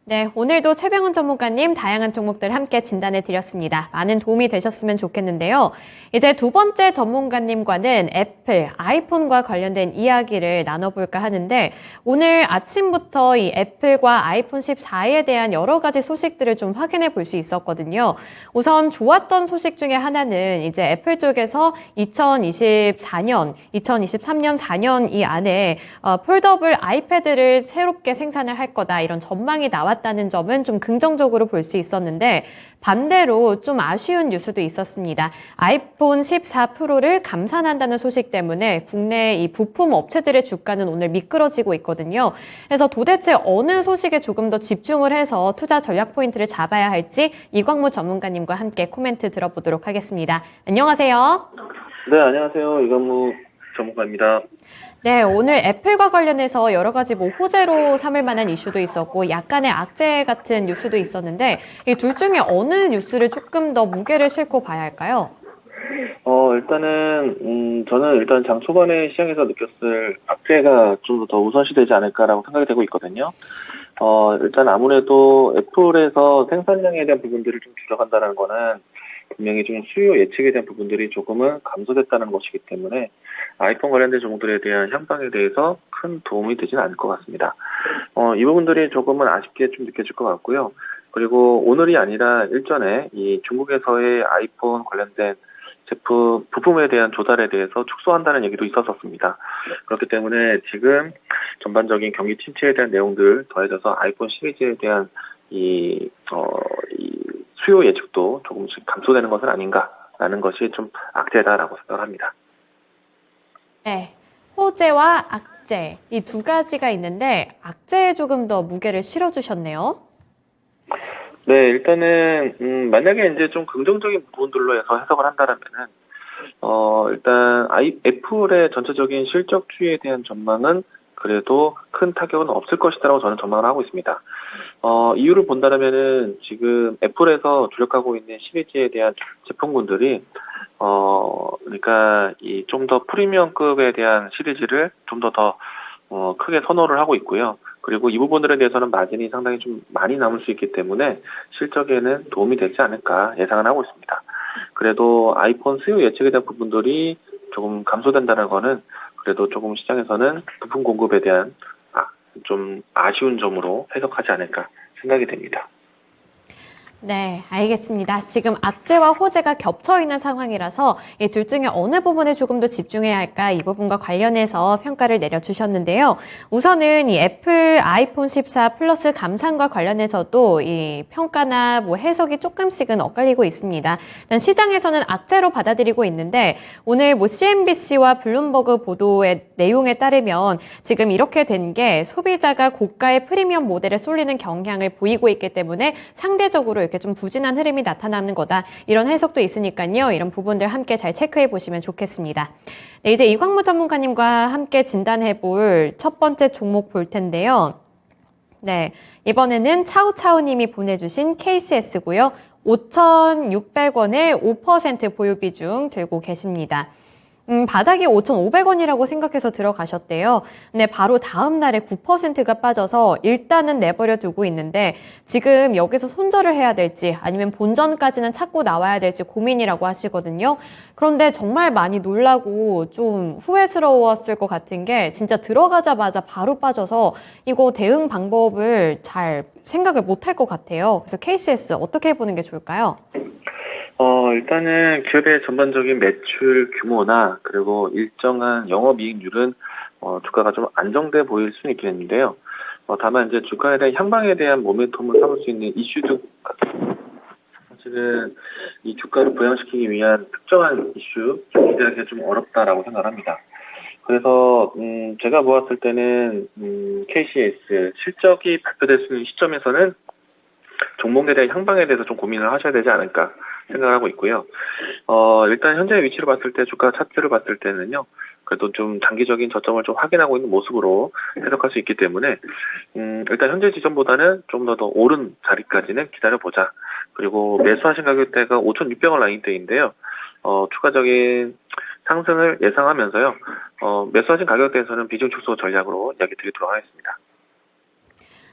네, 오늘도 최병훈 전문가님 다양한 종목들 함께 진단해 드렸습니다. 많은 도움이 되셨으면 좋겠는데요. 이제 두 번째 전문가님과는 애플, 아이폰과 관련된 이야기를 나눠볼까 하는데 오늘 아침부터 이 애플과 아이폰 14에 대한 여러 가지 소식들을 좀 확인해 볼 수 있었거든요. 우선 좋았던 소식 중에 하나는 이제 애플 쪽에서 2023년 4년 이 안에 폴더블 아이패드를 새롭게 생산을 할 거다 이런 전망이 나왔 나왔다는 점은 좀 긍정적으로 볼 수 있었는데 반대로 좀 아쉬운 뉴스도 있었습니다. 아이폰 14 프로를 감산한다는 소식 때문에 국내 이 부품 업체들의 주가는 오늘 미끄러지고 있거든요. 그래서 도대체 어느 소식에 조금 더 집중을 해서 투자 전략 포인트를 잡아야 할지 이광무 전문가님과 함께 코멘트 들어보도록 하겠습니다. 안녕하세요. 네, 안녕하세요. 이광무 전문가입니다. 네, 오늘 애플과 관련해서 여러 가지 뭐 호재로 삼을 만한 이슈도 있었고 약간의 악재 같은 뉴스도 있었는데 이 둘 중에 어느 뉴스를 조금 더 무게를 실고 봐야 할까요? 저는 일단 장 초반에 시장에서 느꼈을 악재가 좀 더 우선시되지 않을까라고 생각이 되고 있거든요. 일단 아무래도 애플에서 생산량에 대한 부분들을 좀 줄여간다는 거는 분명히 좀 수요 예측에 대한 부분들이 조금은 감소됐다는 것이기 때문에 아이폰 관련된 종목들에 대한 향방에 대해서 큰 도움이 되지는 않을 것 같습니다. 이 부분들이 조금은 아쉽게 좀 느껴질 것 같고요. 그리고 오늘이 아니라 일전에 이 중국에서의 아이폰 관련된 제품 부품에 대한 조달에 대해서 축소한다는 얘기도 있었습니다. 그렇기 때문에 지금 전반적인 경기 침체에 대한 내용들 더해져서 아이폰 시리즈에 대한 이 수요 예측도 조금씩 감소되는 것은 아닌가라는 것이 좀 악재다라고 생각합니다. 네, 호재와 악재 이 두 가지가 있는데 악재에 조금 더 무게를 실어주셨네요. 네, 일단은 만약에 이제 좀 긍정적인 부분들로 해서 해석을 한다라면은 일단 애플의 전체적인 실적 추이에 대한 전망은 그래도 큰 타격은 없을 것이다라고 저는 전망을 하고 있습니다. 이유를 본다면은 지금 애플에서 주력하고 있는 시리즈에 대한 제품군들이 그러니까 이 좀 더 프리미엄급에 대한 시리즈를 좀 더 크게 선호를 하고 있고요. 그리고 이 부분들에 대해서는 마진이 상당히 좀 많이 남을 수 있기 때문에 실적에는 도움이 되지 않을까 예상을 하고 있습니다. 그래도 아이폰 수요 예측에 대한 부분들이 조금 감소된다는 거는 그래도 조금 시장에서는 부품 공급에 대한 좀 아쉬운 점으로 해석하지 않을까 생각이 됩니다. 네, 알겠습니다. 지금 악재와 호재가 겹쳐 있는 상황이라서 이 둘 중에 어느 부분에 조금 더 집중해야 할까 이 부분과 관련해서 평가를 내려주셨는데요. 우선은 이 애플 아이폰 14 플러스 감산과 관련해서도 이 평가나 뭐 해석이 조금씩은 엇갈리고 있습니다. 일단 시장에서는 악재로 받아들이고 있는데 오늘 뭐 CNBC와 블룸버그 보도의 내용에 따르면 지금 이렇게 된 게 소비자가 고가의 프리미엄 모델에 쏠리는 경향을 보이고 있기 때문에 상대적으로 이렇게 좀 부진한 흐름이 나타나는 거다. 이런 해석도 있으니까요. 이런 부분들 함께 잘 체크해 보시면 좋겠습니다. 네, 이제 이광무 전문가님과 함께 진단해 볼 첫 번째 종목 볼 텐데요. 네, 이번에는 차우차우님이 보내주신 KCS고요. 5,600원에 5% 보유 비중 들고 계십니다. 바닥이 5,500원이라고 생각해서 들어가셨대요. 근데 바로 다음 날에 9%가 빠져서 일단은 내버려 두고 있는데 지금 여기서 손절을 해야 될지 아니면 본전까지는 찾고 나와야 될지 고민이라고 하시거든요. 그런데 정말 많이 놀라고 좀 후회스러웠을 것 같은 게 진짜 들어가자마자 바로 빠져서 이거 대응 방법을 잘 생각을 못할 것 같아요. 그래서 KCS 어떻게 해보는 게 좋을까요? 일단은 기업의 전반적인 매출 규모나 그리고 일정한 영업이익률은 주가가 좀 안정돼 보일 수는 있겠는데요. 다만 이제 주가에 대한 향방에 대한 모멘텀을 삼을 수 있는 이슈들 같은 사실은 이 주가를 부양시키기 위한 특정한 이슈 좀 기대하기가 좀 어렵다라고 생각합니다. 그래서 제가 보았을 때는 KCS 실적이 발표될 수 있는 시점에서는 종목에 대한 향방에 대해서 좀 고민을 하셔야 되지 않을까 생각하고 있고요. 일단 현재 위치를 봤을 때 주가 차트를 봤을 때는요. 그래도 좀 단기적인 저점을 좀 확인하고 있는 모습으로 해석할 수 있기 때문에 일단 현재 지점보다는 좀 더 오른 자리까지는 기다려보자. 그리고 매수하신 가격대가 5,600원 라인대인데요. 추가적인 상승을 예상하면서요. 매수하신 가격대에서는 비중 축소 전략으로 이야기 드리도록 하겠습니다.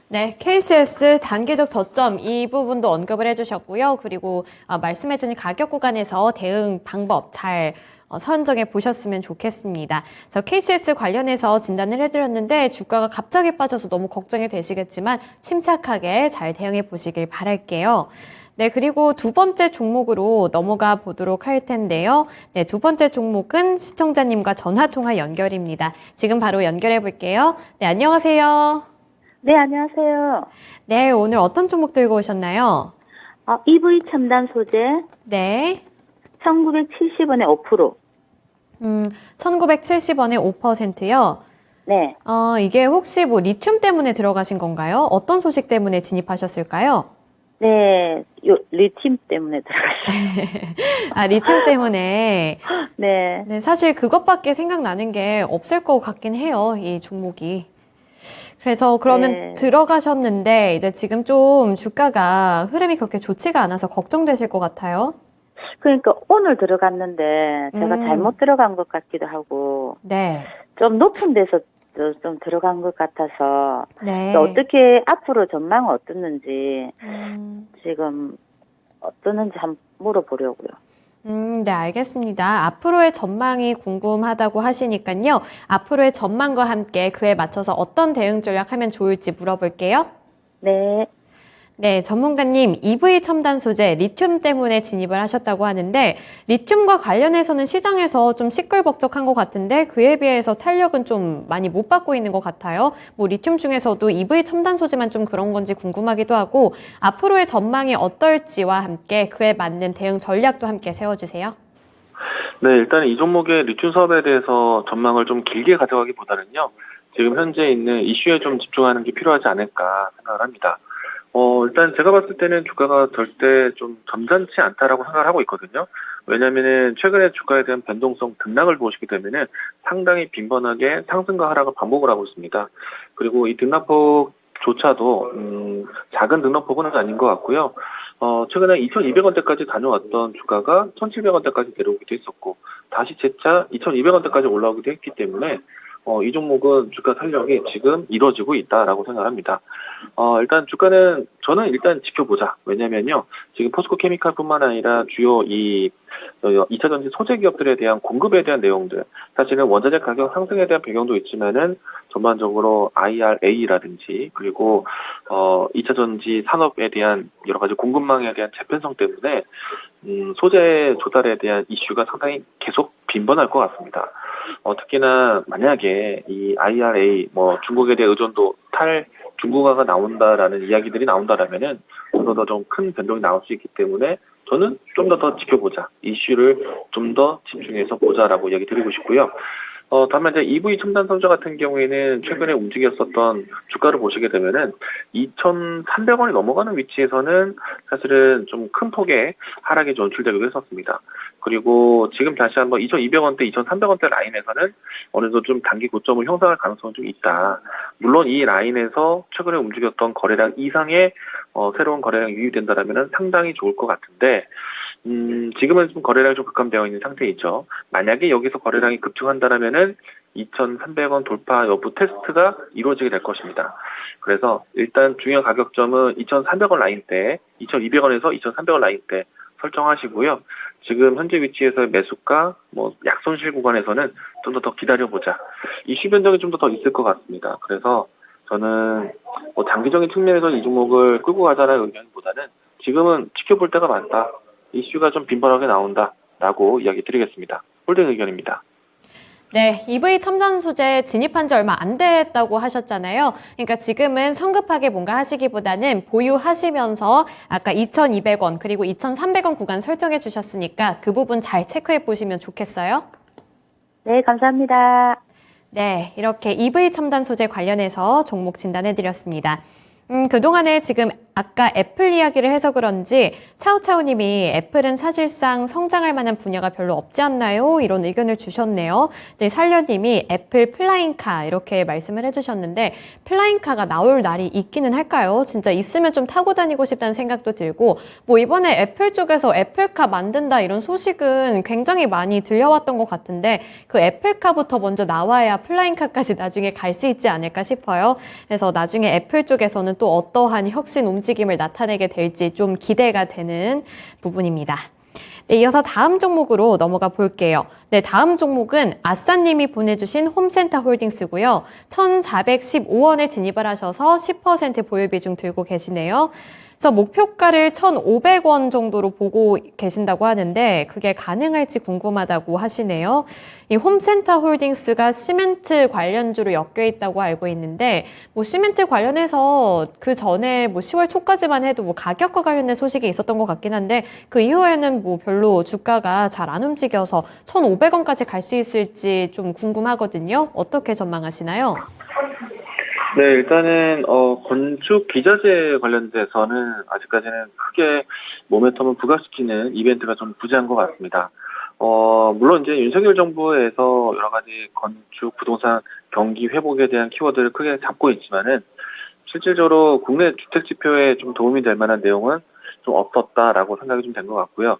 네, KCS 단기적 저점 이 부분도 언급을 해주셨고요. 그리고 말씀해주신 가격 구간에서 대응 방법 잘 선정해 보셨으면 좋겠습니다. 그래서 KCS 관련해서 진단을 해드렸는데 주가가 갑자기 빠져서 너무 걱정이 되시겠지만 침착하게 잘 대응해 보시길 바랄게요. 네, 그리고 두 번째 종목으로 넘어가 보도록 할 텐데요. 네, 두 번째 종목은 시청자님과 전화통화 연결입니다. 지금 바로 연결해 볼게요. 네, 안녕하세요. 네, 안녕하세요. 네, 오늘 어떤 종목 들고 오셨나요? EV 첨단 소재 네. 1970원에 5%. 1970원에 5%요. 네. 이게 혹시 뭐 리튬 때문에 들어가신 건가요? 어떤 소식 때문에 진입하셨을까요? 네, 리튬 때문에 들어갔어요. 아, 리튬 때문에. 네. 네, 사실 그것밖에 생각나는 게 없을 것 같긴 해요, 이 종목이. 그래서 그러면 네. 들어가셨는데 이제 지금 좀 주가가 흐름이 그렇게 좋지가 않아서 걱정되실 것 같아요. 그러니까 오늘 들어갔는데 제가 잘못 들어간 것 같기도 하고 네. 좀 높은 데서 좀 들어간 것 같아서 네. 어떻게 앞으로 전망은 어떻는지 지금 어떠는지 한번 물어보려고요. 네, 알겠습니다. 앞으로의 전망이 궁금하다고 하시니까요. 앞으로의 전망과 함께 그에 맞춰서 어떤 대응 전략하면 좋을지 물어볼게요. 네. 네, 전문가님, EV 첨단 소재 리튬 때문에 진입을 하셨다고 하는데 리튬과 관련해서는 시장에서 좀 시끌벅적한 것 같은데 그에 비해서 탄력은 좀 많이 못 받고 있는 것 같아요. 뭐 리튬 중에서도 EV 첨단 소재만 좀 그런 건지 궁금하기도 하고 앞으로의 전망이 어떨지와 함께 그에 맞는 대응 전략도 함께 세워주세요. 네, 일단 이 종목의 리튬 사업에 대해서 전망을 좀 길게 가져가기보다는요, 지금 현재 있는 이슈에 좀 집중하는 게 필요하지 않을까 생각을 합니다. 일단 제가 봤을 때는 주가가 절대 좀 점잖지 않다라고 생각을 하고 있거든요. 왜냐면은 최근에 주가에 대한 변동성 등락을 보시게 되면은 상당히 빈번하게 상승과 하락을 반복을 하고 있습니다. 그리고 이 등락폭조차도 작은 등락폭은 아닌 것 같고요. 최근에 2,200원대까지 다녀왔던 주가가 1,700원대까지 내려오기도 했었고, 다시 재차 2,200원대까지 올라오기도 했기 때문에, 이 종목은 주가 탄력이 지금 이루어지고 있다라고 생각합니다. 일단 주가는 저는 일단 지켜보자. 왜냐면요, 지금 포스코 케미칼뿐만 아니라 주요 2차 전지 소재 기업들에 대한 공급에 대한 내용들, 사실은 원자재 가격 상승에 대한 배경도 있지만은 전반적으로 IRA라든지 그리고 2차 전지 산업에 대한 여러 가지 공급망에 대한 재편성 때문에 소재 조달에 대한 이슈가 상당히 계속 빈번할 것 같습니다. 특히나 만약에 이 IRA 중국에 대한 의존도 중국화가 나온다라는 이야기들이 나온다라면은 더 좀 큰 변동이 나올 수 있기 때문에 저는 좀 더 지켜보자, 이슈를 좀 더 집중해서 보자라고 이야기 드리고 싶고요. 다만 이제 EV 첨단 소재 같은 경우에는 최근에 움직였었던 주가를 보시게 되면은 2,300원이 넘어가는 위치에서는 사실은 좀 큰 폭의 하락이 연출되기도 했었습니다. 그리고 지금 다시 한번 2,200원대, 2,300원대 라인에서는 어느 정도 좀 단기 고점을 형성할 가능성은 좀 있다. 물론 이 라인에서 최근에 움직였던 거래량 이상의 새로운 거래량이 유입된다라면은 상당히 좋을 것 같은데, 지금은 좀 거래량이 좀 급감되어 있는 상태이죠. 만약에 여기서 거래량이 급증한다라면은 2,300원 돌파 여부 테스트가 이루어지게 될 것입니다. 그래서 일단 중요한 가격점은 2,300원 라인대, 2,200원에서 2,300원 라인대 설정하시고요. 지금 현재 위치에서의 매수가, 약손실 구간에서는 좀 더 기다려보자. 이슈 변동이 좀 더 있을 것 같습니다. 그래서 저는 장기적인 측면에서 이 종목을 끌고 가자는 의견보다는 지금은 지켜볼 때가 많다. 이슈가 좀 빈번하게 나온다라고 이야기 드리겠습니다. 홀딩 의견입니다. 네, EV 첨단 소재 진입한 지 얼마 안 됐다고 하셨잖아요. 그러니까 지금은 성급하게 뭔가 하시기보다는 보유하시면서 아까 2,200원 그리고 2,300원 구간 설정해 주셨으니까 그 부분 잘 체크해 보시면 좋겠어요. 네, 감사합니다. 네, 이렇게 EV 첨단 소재 관련해서 종목 진단해 드렸습니다. 그동안에 지금 아까 애플 이야기를 해서 그런지 차우차우님이 애플은 사실상 성장할 만한 분야가 별로 없지 않나요? 이런 의견을 주셨네요. 네, 살려님이 애플 플라잉카 이렇게 말씀을 해주셨는데 플라잉카가 나올 날이 있기는 할까요? 진짜 있으면 좀 타고 다니고 싶다는 생각도 들고 이번에 애플 쪽에서 애플카 만든다 이런 소식은 굉장히 많이 들려왔던 것 같은데 그 애플카부터 먼저 나와야 플라잉카까지 나중에 갈 수 있지 않을까 싶어요. 그래서 나중에 애플 쪽에서는 또 어떠한 혁신 움직임을 나타내게 될지 좀 기대가 되는 부분입니다. 네, 이어서 다음 종목으로 넘어가 볼게요. 네, 다음 종목은 아싸님이 보내주신 홈센터 홀딩스고요. 1,415원에 진입을 하셔서 10% 보유 비중 들고 계시네요. 그래서 목표가를 1,500원 정도로 보고 계신다고 하는데 그게 가능할지 궁금하다고 하시네요. 이 홈센터 홀딩스가 시멘트 관련주로 엮여 있다고 알고 있는데 뭐 시멘트 관련해서 그 전에 뭐 10월 초까지만 해도 뭐 가격과 관련된 소식이 있었던 것 같긴 한데 그 이후에는 뭐 별로 주가가 잘 안 움직여서 1,500원까지 갈 수 있을지 좀 궁금하거든요. 어떻게 전망하시나요? 네, 일단은 건축 기자재 관련돼서는 아직까지는 크게 모멘텀을 부각시키는 이벤트가 좀 부재한 것 같습니다. 물론 이제 윤석열 정부에서 여러 가지 건축, 부동산 경기 회복에 대한 키워드를 크게 잡고 있지만은 실질적으로 국내 주택 지표에 좀 도움이 될 만한 내용은 좀 없었다라고 생각이 좀 된 것 같고요.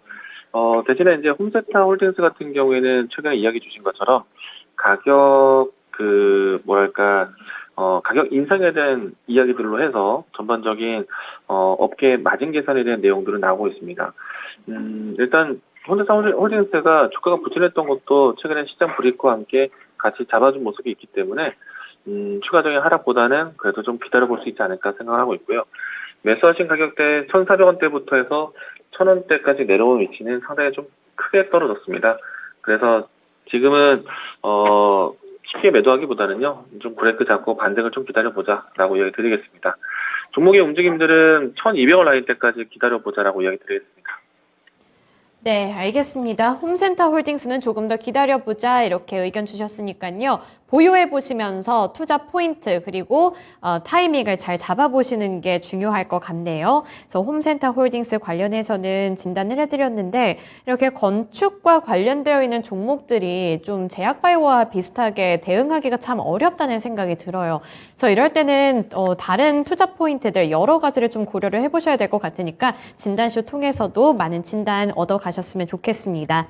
대신에 이제 홈센터 홀딩스 같은 경우에는 최근에 이야기 주신 것처럼 가격 가격 인상에 대한 이야기들로 해서 전반적인 업계 마진 개선에 대한 내용들은 나오고 있습니다. 일단 홈센터 홀딩스가 주가가 부진했던 것도 최근에 시장 브레이크와 함께 같이 잡아준 모습이 있기 때문에 추가적인 하락보다는 그래도 좀 기다려볼 수 있지 않을까 생각하고 있고요. 매수하신 가격대 1,400원대부터 해서 1,000원대까지 내려온 위치는 상당히 좀 크게 떨어졌습니다. 그래서 지금은 쉽게 매도하기보다는요, 좀 브레이크 잡고 반등을 좀 기다려보자라고 이야기 드리겠습니다. 종목의 움직임들은 1,200원 라인대까지 기다려보자라고 이야기 드리겠습니다. 네, 알겠습니다. 홈센터 홀딩스는 조금 더 기다려보자 이렇게 의견 주셨으니까요. 보유해 보시면서 투자 포인트 그리고 타이밍을 잘 잡아보시는 게 중요할 것 같네요. 그래서 홈센터 홀딩스 관련해서는 진단을 해드렸는데 이렇게 건축과 관련되어 있는 종목들이 좀 제약바이오와 비슷하게 대응하기가 참 어렵다는 생각이 들어요. 그래서 이럴 때는 다른 투자 포인트들 여러 가지를 좀 고려를 해보셔야 될 것 같으니까 진단쇼 통해서도 많은 진단 얻어가셨으면 좋겠습니다.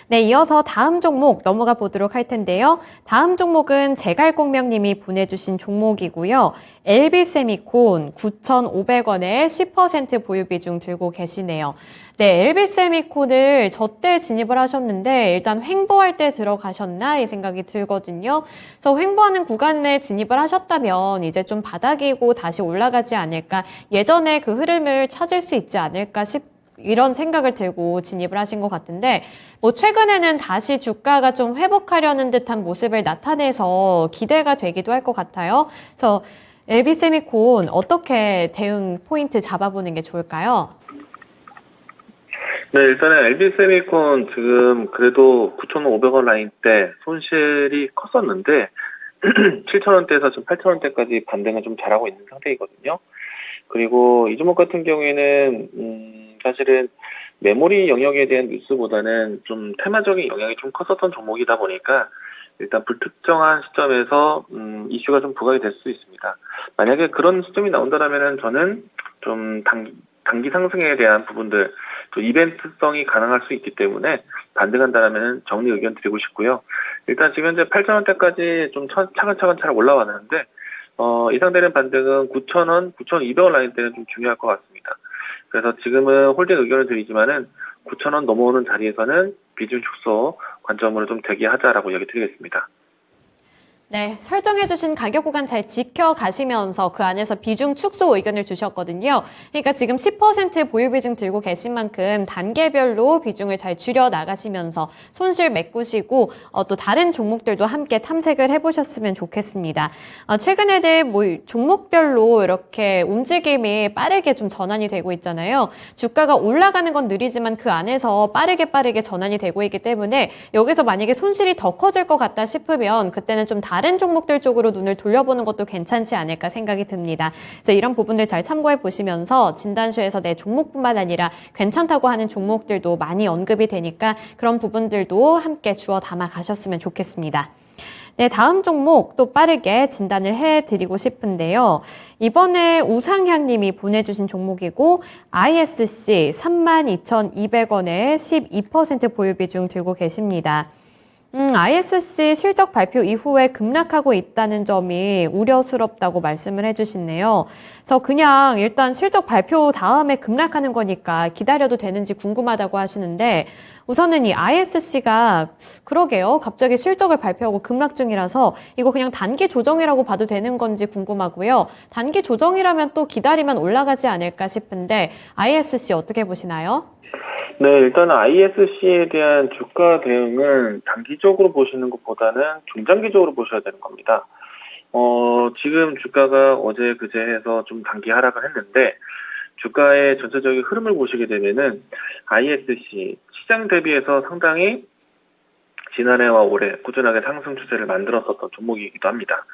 네, 이어서 다음 종목 넘어가 보도록 할 텐데요. 다음 종목은 제갈공명님이 보내주신 종목이고요. LB세미콘 9,500원에 10% 보유 비중 들고 계시네요. 네, LB세미콘을 저때 진입을 하셨는데 일단 횡보할 때 들어가셨나 이 생각이 들거든요. 그래서 횡보하는 구간에 진입을 하셨다면 이제 좀 바닥이고 다시 올라가지 않을까, 예전에 그 흐름을 찾을 수 있지 않을까 이런 생각을 들고 진입을 하신 것 같은데 뭐 최근에는 다시 주가가 좀 회복하려는 듯한 모습을 나타내서 기대가 되기도 할 것 같아요. 그래서 LB세미콘 어떻게 대응 포인트 잡아보는 게 좋을까요? 네, 일단은 LB세미콘 지금 그래도 9,500원 라인 때 손실이 컸었는데 7,000원대에서 지금 8,000원대까지 반등을 좀 잘하고 있는 상태이거든요. 그리고 이 종목 같은 경우에는 사실은 메모리 영역에 대한 뉴스보다는 좀 테마적인 영향이 좀 컸었던 종목이다 보니까 일단 불특정한 시점에서 이슈가 좀 부각이 될 수 있습니다. 만약에 그런 시점이 나온다면 저는 좀 단기 상승에 대한 부분들, 또 이벤트성이 가능할 수 있기 때문에 반등한다면 정리 의견 드리고 싶고요. 일단 지금 현재 8,000원대까지 좀 차근차근 잘 올라왔는데 예상되는 반등은 9,000원, 9,200원 라인 때는 좀 중요할 것 같습니다. 그래서 지금은 홀딩 의견을 드리지만은 9,000원 넘어오는 자리에서는 비중 축소 관점으로 좀 대기하자라고 이야기 드리겠습니다. 네, 설정해주신 가격 구간 잘 지켜가시면서 그 안에서 비중 축소 의견을 주셨거든요. 그러니까 지금 10% 보유 비중 들고 계신 만큼 단계별로 비중을 잘 줄여 나가시면서 손실 메꾸시고 또 다른 종목들도 함께 탐색을 해보셨으면 좋겠습니다. 최근에는 뭐 종목별로 이렇게 움직임이 빠르게 좀 전환이 되고 있잖아요. 주가가 올라가는 건 느리지만 그 안에서 빠르게 전환이 되고 있기 때문에 여기서 만약에 손실이 더 커질 것 같다 싶으면 그때는 좀 다른 종목들 쪽으로 눈을 돌려보는 것도 괜찮지 않을까 생각이 듭니다. 그래서 이런 부분들 잘 참고해 보시면서 진단쇼에서 내 종목뿐만 아니라 괜찮다고 하는 종목들도 많이 언급이 되니까 그런 부분들도 함께 주워 담아 가셨으면 좋겠습니다. 네, 다음 종목 또 빠르게 진단을 해드리고 싶은데요. 이번에 우상향님이 보내주신 종목이고 ISC 32,200원에 12% 보유 비중 들고 계십니다. ISC 실적 발표 이후에 급락하고 있다는 점이 우려스럽다고 말씀을 해주시네요. 그래서 그냥 일단 실적 발표 다음에 급락하는 거니까 기다려도 되는지 궁금하다고 하시는데 우선은 이 ISC가 그러게요. 갑자기 실적을 발표하고 급락 중이라서 이거 그냥 단기 조정이라고 봐도 되는 건지 궁금하고요. 단기 조정이라면 또 기다리면 올라가지 않을까 싶은데 ISC 어떻게 보시나요? 네, 일단 ISC에 대한 주가 대응은 단기적으로 보시는 것보다는 중장기적으로 보셔야 되는 겁니다. 지금 주가가 어제 그제 해서 좀 단기 하락을 했는데 주가의 전체적인 흐름을 보시게 되면은 ISC 시장 대비해서 상당히 지난해와 올해 꾸준하게 상승 추세를 만들었었던 종목이기도 합니다.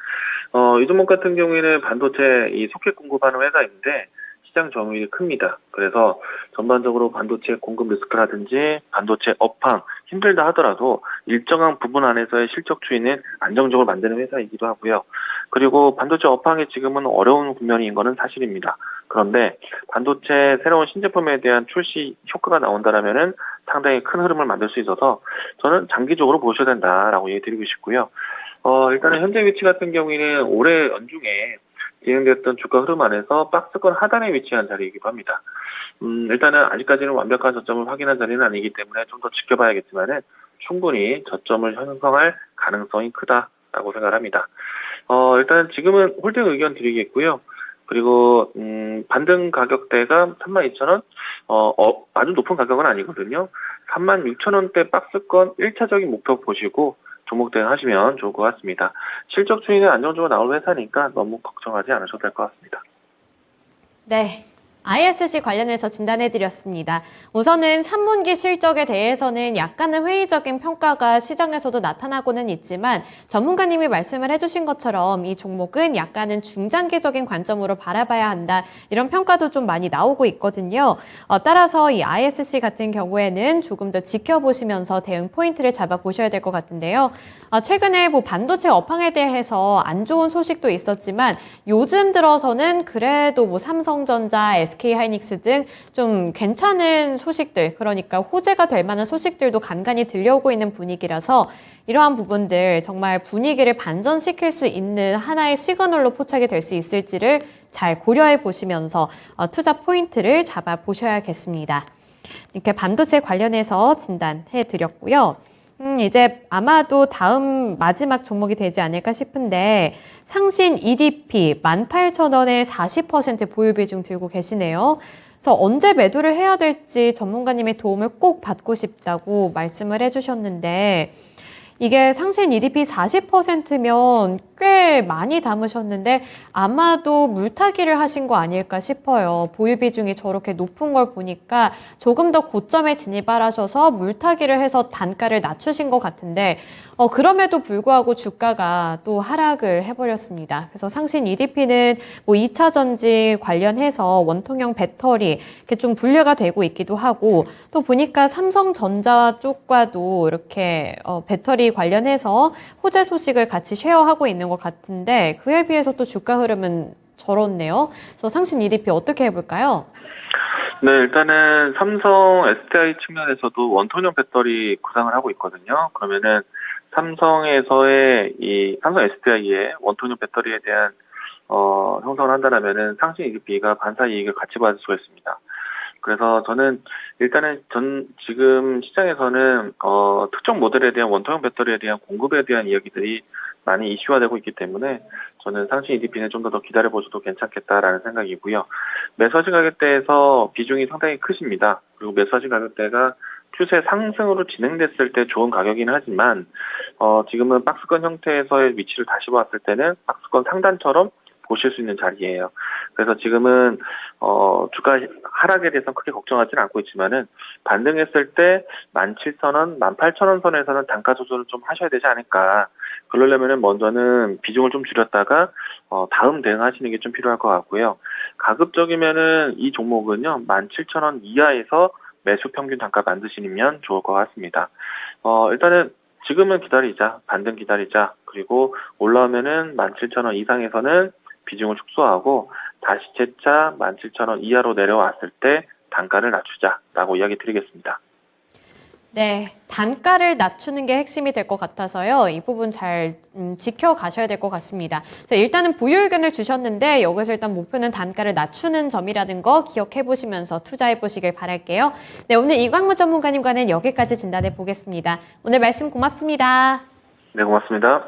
이 종목 같은 경우에는 반도체 이 소켓 공급하는 회사인데 시장 점유율이 큽니다. 그래서 전반적으로 반도체 공급 리스크라든지 반도체 업황 힘들다 하더라도 일정한 부분 안에서의 실적 추이는 안정적으로 만드는 회사이기도 하고요. 그리고 반도체 업황이 지금은 어려운 국면인 것은 사실입니다. 그런데 반도체 새로운 신제품에 대한 출시 효과가 나온다라면은 상당히 큰 흐름을 만들 수 있어서 저는 장기적으로 보셔야 된다라고 얘기 드리고 싶고요. 일단은 현재 위치 같은 경우에는 올해 연중에 진행됐던 주가 흐름 안에서 박스권 하단에 위치한 자리이기도 합니다. 일단은 아직까지는 완벽한 저점을 확인한 자리는 아니기 때문에 좀 더 지켜봐야겠지만은 충분히 저점을 형성할 가능성이 크다라고 생각합니다. 일단 지금은 홀딩 의견 드리겠고요. 그리고 반등 가격대가 32,000원, 아주 높은 가격은 아니거든요. 36,000원대 박스권 1차적인 목표 보시고 종목 대응하시면 좋을 것 같습니다. 실적 추이는 안정적으로 나올 회사니까 너무 걱정하지 않으셔도 될 것 같습니다. 네. ISC 관련해서 진단해드렸습니다. 우선은 3분기 실적에 대해서는 약간은 회의적인 평가가 시장에서도 나타나고는 있지만 전문가님이 말씀을 해주신 것처럼 이 종목은 약간은 중장기적인 관점으로 바라봐야 한다. 이런 평가도 좀 많이 나오고 있거든요. 따라서 이 ISC 같은 경우에는 조금 더 지켜보시면서 대응 포인트를 잡아보셔야 될 것 같은데요. 최근에 뭐 반도체 업황에 대해서 안 좋은 소식도 있었지만 요즘 들어서는 그래도 뭐 삼성전자, SK하이닉스 등 좀 괜찮은 소식들, 그러니까 호재가 될 만한 소식들도 간간히 들려오고 있는 분위기라서 이러한 부분들 정말 분위기를 반전시킬 수 있는 하나의 시그널로 포착이 될 수 있을지를 잘 고려해 보시면서 투자 포인트를 잡아 보셔야겠습니다. 이렇게 반도체 관련해서 진단해 드렸고요. 이제 아마도 다음 마지막 종목이 되지 않을까 싶은데 상신 EDP 18,000원에 40% 보유 비중 들고 계시네요. 그래서 언제 매도를 해야 될지 전문가님의 도움을 꼭 받고 싶다고 말씀을 해주셨는데 이게 상신 EDP 40%면 꽤 많이 담으셨는데 아마도 물타기를 하신 거 아닐까 싶어요. 보유 비중이 저렇게 높은 걸 보니까 조금 더 고점에 진입을 하셔서 물타기를 해서 단가를 낮추신 것 같은데 그럼에도 불구하고 주가가 또 하락을 해버렸습니다. 그래서 상신 EDP는 뭐 2차 전지 관련해서 원통형 배터리 이렇게 좀 분류가 되고 있기도 하고 또 보니까 삼성전자 쪽과도 이렇게 배터리 관련해서 호재 소식을 같이 쉐어하고 있는 것 같은데 그에 비해서 또 주가 흐름은 저렇네요. 그래서 상신 EDP 어떻게 해볼까요? 네, 일단은 삼성 SDI 측면에서도 원통형 배터리 구상을 하고 있거든요. 그러면은 삼성에서의 이 삼성 SDI의 원통형 배터리에 대한 형성을 한다면은 상신 EDP가 반사 이익을 같이 받을 수가 있습니다. 그래서 저는 일단은 지금 시장에서는 특정 모델에 대한 원통형 배터리에 대한 공급에 대한 이야기들이 많이 이슈화되고 있기 때문에 저는 상신 EDP는 좀 더 기다려보셔도 괜찮겠다라는 생각이고요. 매수하신 가격대에서 비중이 상당히 크십니다. 그리고 매수하신 가격대가 추세 상승으로 진행됐을 때 좋은 가격이긴 하지만 지금은 박스권 형태에서의 위치를 다시 봤을 때는 박스권 상단처럼 보실 수 있는 자리예요. 그래서 지금은 주가 하락에 대해서 크게 걱정하지는 않고 있지만은 반등했을 때 17,000원, 18,000원 선에서는 단가 조절을 좀 하셔야 되지 않을까. 그러려면은 먼저는 비중을 좀 줄였다가 다음 대응하시는 게 좀 필요할 것 같고요. 가급적이면은 이 종목은요 17,000원 이하에서 매수 평균 단가 만드시면 좋을 것 같습니다. 일단은 지금은 기다리자, 반등 기다리자. 그리고 올라오면은 17,000원 이상에서는 비중을 축소하고 다시 재차 17,000원 이하로 내려왔을 때 단가를 낮추자라고 이야기 드리겠습니다. 네, 단가를 낮추는 게 핵심이 될 것 같아서요. 이 부분 잘 지켜가셔야 될 것 같습니다. 자, 일단은 보유 의견을 주셨는데 여기서 일단 목표는 단가를 낮추는 점이라는 거 기억해 보시면서 투자해 보시길 바랄게요. 네, 오늘 이광무 전문가님과는 여기까지 진단해 보겠습니다. 오늘 말씀 고맙습니다. 네, 고맙습니다.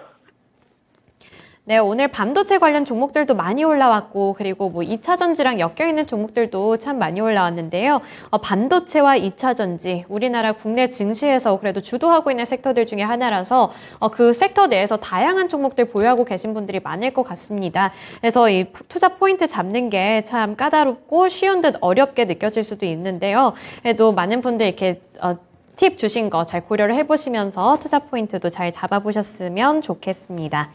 네, 오늘 반도체 관련 종목들도 많이 올라왔고, 그리고 뭐 2차전지랑 엮여있는 종목들도 참 많이 올라왔는데요. 반도체와 2차전지, 우리나라 국내 증시에서 그래도 주도하고 있는 섹터들 중에 하나라서 그 섹터 내에서 다양한 종목들 보유하고 계신 분들이 많을 것 같습니다. 그래서 이 투자 포인트 잡는 게 참 까다롭고 쉬운 듯 어렵게 느껴질 수도 있는데요. 그래도 많은 분들 이렇게 팁 주신 거 잘 고려를 해보시면서 투자 포인트도 잘 잡아보셨으면 좋겠습니다.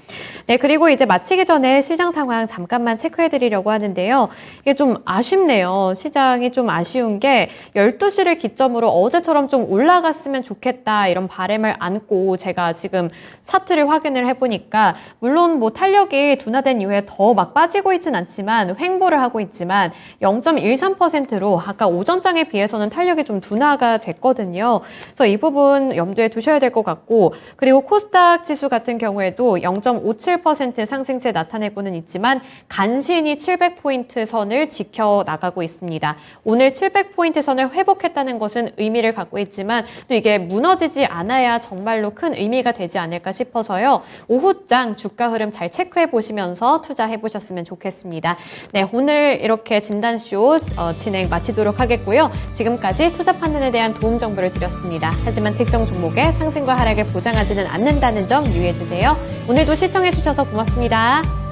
네, 그리고 이제 마치기 전에 시장 상황 잠깐만 체크해드리려고 하는데요. 이게 좀 아쉽네요. 시장이 좀 아쉬운 게 12시를 기점으로 어제처럼 좀 올라갔으면 좋겠다 이런 바람을 안고 제가 지금 차트를 확인을 해보니까 물론 뭐 탄력이 둔화된 이후에 더 막 빠지고 있진 않지만 횡보를 하고 있지만 0.13%로 아까 오전장에 비해서는 탄력이 좀 둔화가 됐거든요. 그래서 이 부분 염두에 두셔야 될 것 같고, 그리고 코스닥 지수 같은 경우에도 0.57% 상승세 나타내고는 있지만 간신히 700포인트 선을 지켜나가고 있습니다. 오늘 700포인트 선을 회복했다는 것은 의미를 갖고 있지만 또 이게 무너지지 않아야 정말로 큰 의미가 되지 않을까 싶어서요. 오후장 주가 흐름 잘 체크해 보시면서 투자해 보셨으면 좋겠습니다. 네, 오늘 이렇게 진단쇼 진행 마치도록 하겠고요. 지금까지 투자 판단에 대한 도움 정보를 드렸습니다. 하지만 특정 종목의 상승과 하락을 보장하지는 않는다는 점 유의해 주세요. 오늘도 시청해 주셔서 고맙습니다.